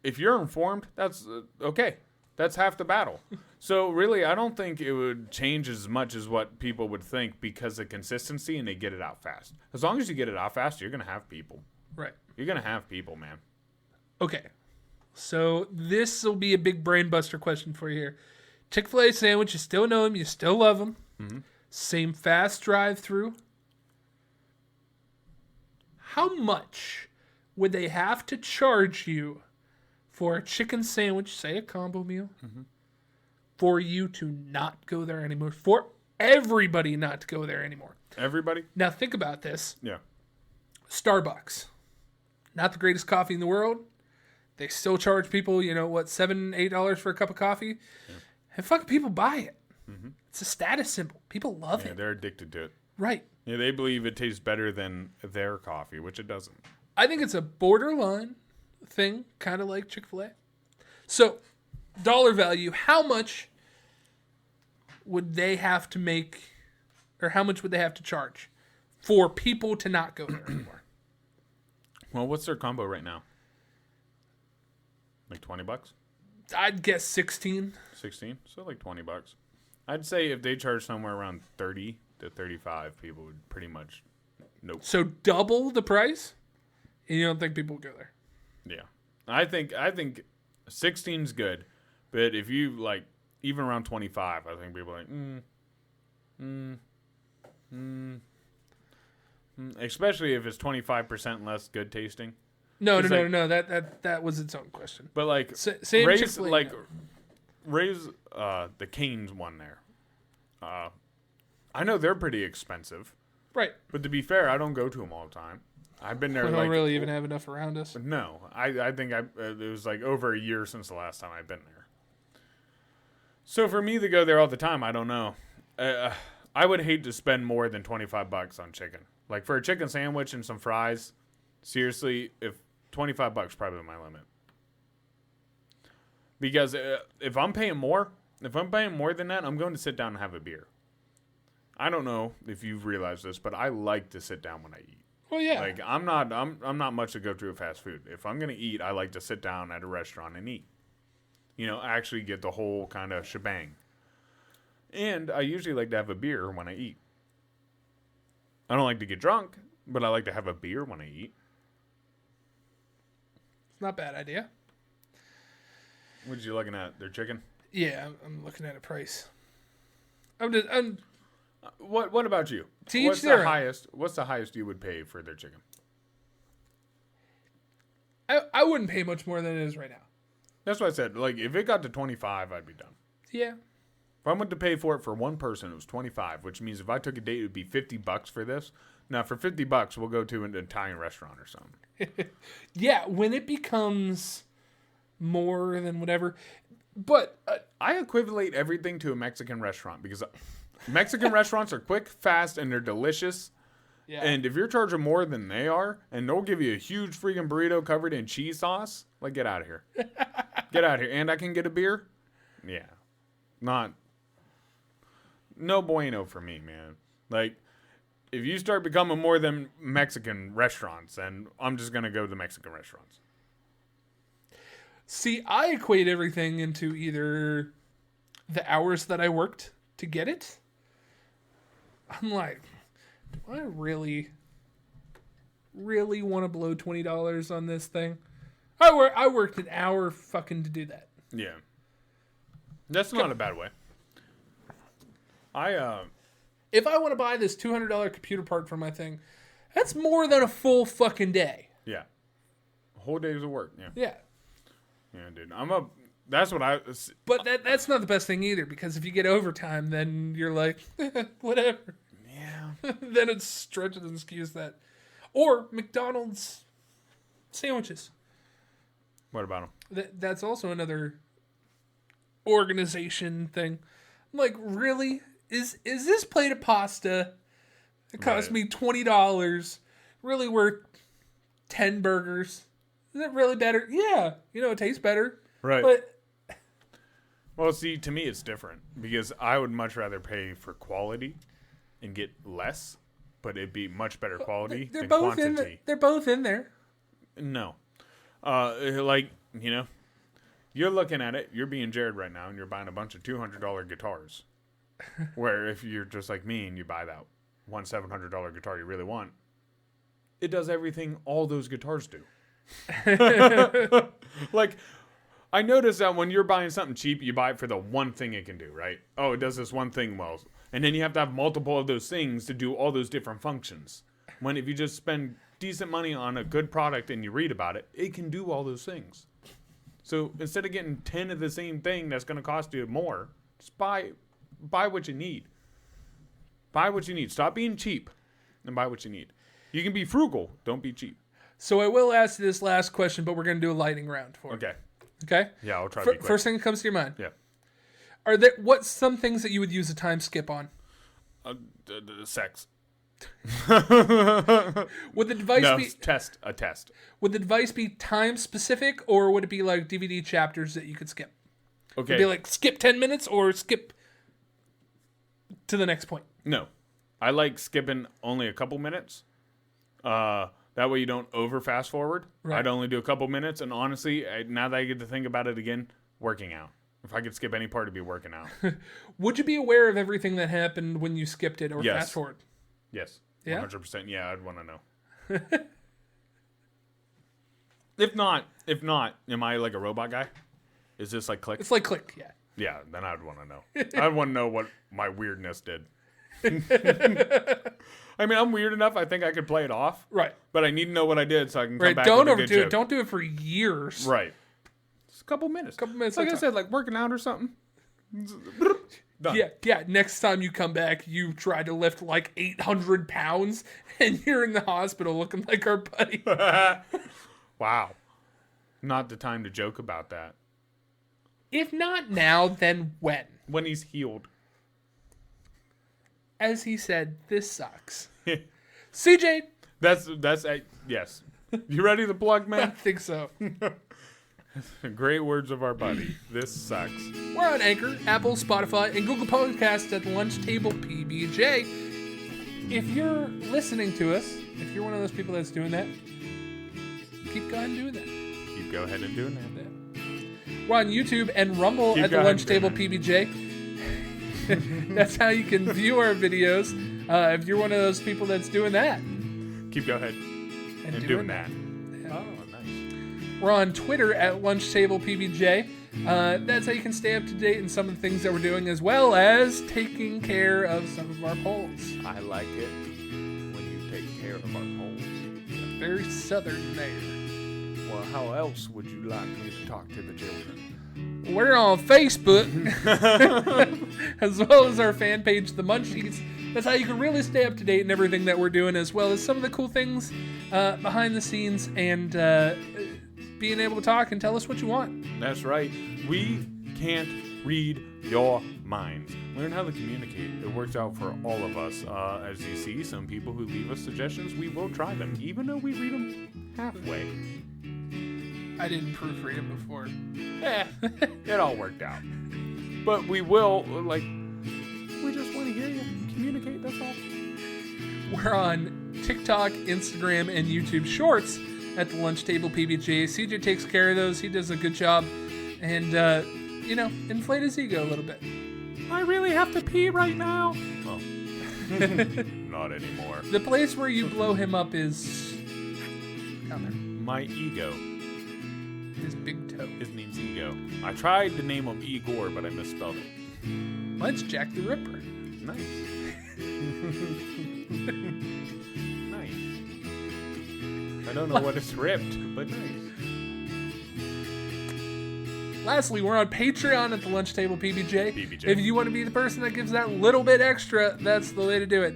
If you're informed, that's okay. That's half the battle. So really, I don't think it would change as much as what people would think because of consistency and they get it out fast. As long as you get it out fast, you're going to have people. Right. You're going to have people, man. Okay. So this will be a big brain buster question for you here. Chick-fil-A sandwich, you still know them, you still love them. Mm-hmm. Same fast drive-through. How much would they have to charge you for a chicken sandwich, say a combo meal, for you to not go there anymore? For everybody not to go there anymore. Everybody? Now think about this. Yeah. Starbucks. Not the greatest coffee in the world. They still charge people, $7, $8 for a cup of coffee. Yeah. And fucking people buy it. Mm-hmm. It's a status symbol. People love it. Yeah, they're addicted to it. Right. Yeah, they believe it tastes better than their coffee, which it doesn't. I think it's a borderline thing, kind of like Chick-fil-A. So, dollar value, how much would they have to make, or how much would they have to charge for people to not go there anymore? Well, what's their combo right now? Like $20? I'd guess 16. 16? So like $20. I'd say if they charge somewhere around 30 to 35, people would pretty much nope. So double the price? And you don't think people would go there? Yeah. I think 16's good. But if you like even around 25, I think people are like especially if it's 25% less good tasting. No. That was its own question. But like same raise Chick-fil-A, like no. raise the Cane's one there. I know they're pretty expensive. Right. But to be fair, I don't go to them all the time. I've been there. We don't really even have enough around us. No, I think it was like over a year since the last time I've been there. So for me to go there all the time, I don't know. I would hate to spend more than $25 on chicken. Like for a chicken sandwich and some fries, seriously, if $25 probably my limit. Because if I'm paying more than that, I'm going to sit down and have a beer. I don't know if you've realized this, but I like to sit down when I eat. Well, yeah. Like I'm not much to go to a fast food. If I'm gonna eat, I like to sit down at a restaurant and eat. Actually get the whole kind of shebang. And I usually like to have a beer when I eat. I don't like to get drunk, but I like to have a beer when I eat. It's not a bad idea. What are you looking at? Their chicken? Yeah, I'm looking at a price. What about you? What's the highest you would pay for their chicken? I wouldn't pay much more than it is right now. That's what I said. Like if it got to 25, I'd be done. Yeah. If I went to pay for it for one person, it was 25, which means if I took a date, it would be $50 for this. Now for $50, we'll go to an Italian restaurant or something. Yeah, when it becomes more than whatever. But I equivalent everything to a Mexican restaurant because Mexican restaurants are quick, fast, and they're delicious. yeah. And if you're charging more than they are, and they'll give you a huge freaking burrito covered in cheese sauce, like get out of here. Get out of here. And I can get a beer? Yeah. No bueno for me, man. Like, if you start becoming more than Mexican restaurants, then I'm just going to go to Mexican restaurants. See, I equate everything into either the hours that I worked to get it. I'm like, do I really want to blow $20 on this thing? I worked an hour fucking to do that. Yeah. That's not a bad way. If I want to buy this $200 computer part for my thing, that's more than a full fucking day. Yeah. A whole day's of work. Yeah. Yeah. Yeah, dude. That's what I... But that's not the best thing either, because if you get overtime, then you're like, whatever. Yeah. Then it's stretches and skews that. Or McDonald's sandwiches. What about them? That's also another organization thing. I'm like, really? Is this plate of pasta that cost me $20 really worth 10 burgers? Is it really better? Yeah. It tastes better. Right. But well, see, to me it's different because I would much rather pay for quality and get less but it'd be much better quality They're than both quantity. they're both in there. No. Like, you know, you're looking at it, you're being Jared right now, and you're buying a bunch of $200 guitars. Where if you're just like me and you buy that one $700 guitar you really want, it does everything all those guitars do. Like, I noticed that when you're buying something cheap, you buy it for the one thing it can do, right? Oh, it does this one thing well. And then you have to have multiple of those things to do all those different functions. When if you just spend decent money on a good product and you read about it, it can do all those things. So instead of getting 10 of the same thing that's going to cost you more, just buy what you need. Buy what you need. Stop being cheap and buy what you need. You can be frugal. Don't be cheap. So I will ask this last question, but we're going to do a lightning round for it. Okay. Okay? Yeah, I'll try to be quick. First thing that comes to your mind. Yeah. What's some things that you would use a time skip on? Sex. Would the device be a test? Would the device be time specific, or would it be like DVD chapters that you could skip? Okay. Would it be like skip 10 minutes or skip to the next point? No. I like skipping only a couple minutes. That way you don't over fast forward. Right. I'd only do a couple minutes, and honestly, now that I get to think about it again, working out. If I could skip any part, it'd be working out. Would you be aware of everything that happened when you skipped it or Yes. fast forward? Yes. Yeah? 100%. Yeah, I'd want to know. If not, am I like a robot guy? Is this like click? It's like click, yeah. Yeah, then I'd want to know. I'd want to know what my weirdness did. I mean, I'm weird enough. I think I could play it off. Right. But I need to know what I did so I can come Right. back Don't with a overdo good it. joke. Don't do it for years. Right. Just a couple minutes. Like I said, like working out or something. Done. Yeah. Next time you come back, you try to lift like 800 pounds, and you're in the hospital looking like our buddy. Wow. Not the time to joke about that. If not now, then when? When he's healed. As he said, this sucks. CJ. That's yes. You ready to plug, I man? think so. Great words of our buddy. This sucks. We're on Anchor, Apple, Spotify, and Google Podcasts at the Lunch Table PBJ. If you're listening to us, if you're one of those people that's doing that, keep going doing that. Keep go ahead and doing that. We're on YouTube and Rumble at the Lunch Table PBJ. That's how you can view our videos. If you're one of those people that's doing that, keep go ahead and doing that. Yeah. Oh, nice. We're on Twitter at Lunch Table PBJ. That's how you can stay up to date in some of the things that we're doing, as well as taking care of some of our polls. I like it when you take care of our polls. Very southern there. Well, how else would you like me to talk to the children? We're on Facebook, as well as our fan page, The Munchies. That's how you can really stay up to date in everything that we're doing, as well as some of the cool things behind the scenes and being able to talk and tell us what you want. That's right. We can't read your minds. Learn how to communicate. It works out for all of us. As you see, some people who leave us suggestions, we will try them, even though we read them halfway. I didn't proofread them before. It all worked out. But we will, we just want to hear you communicate, that's all. We're on TikTok, Instagram, and YouTube Shorts at the Lunch Table PBJ. CJ takes care of those. He does a good job. And, inflate his ego a little bit. I really have to pee right now. Well, not anymore. The place where you blow him up is down there. My ego. His big toe. His name's Ego. I tried to name him Igor, but I misspelled it. Mine's Jack the Ripper. Nice. Nice. I don't know what it's ripped, but nice. Lastly, we're on Patreon at the Lunch Table PBJ. PBJ. If you want to be the person that gives that little bit extra, that's the way to do it.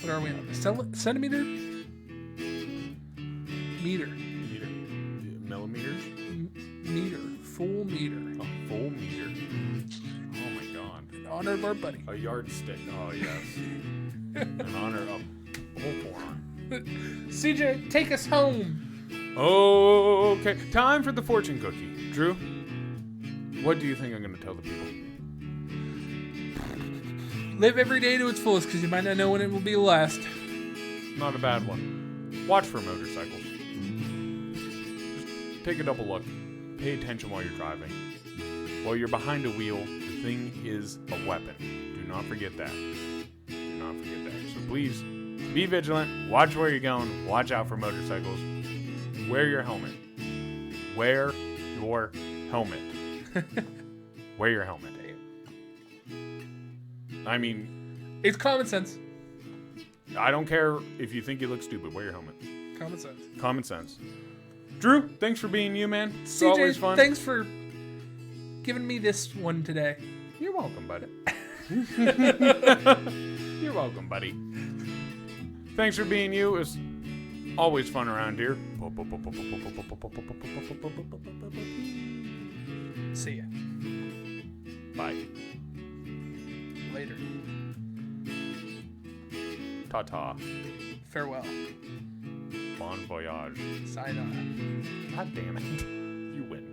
What are we on? Centimeter? Meter. Millimeters? Meter. Full meter. A full meter. Oh my god. In honor of our buddy. A yardstick. Oh yes. In honor of Bullhorn. CJ, take us home. Okay. Time for the fortune cookie. Drew, what do you think I'm going to tell the people? Live every day to its fullest, because you might not know when it will be the last. Not a bad one. Watch for motorcycles. Just take a double look. Pay attention while you're driving. While you're behind a wheel, the thing is a weapon. Do not forget that. Do not forget that. So please, be vigilant. Watch where you're going. Watch out for motorcycles. Wear your helmet. Wear your helmet. Wear your helmet. I mean, it's common sense. I don't care if you think you look stupid. Wear your helmet. Common sense. Common sense. Drew, thanks for being you, man. It's CJ, always fun. Thanks for giving me this one today. You're welcome, buddy. You're welcome, buddy. Thanks for being you. It's always fun around here. See ya. Bye. Later. Ta-ta. Farewell. Bon voyage. Sayonara. God damn it. You win.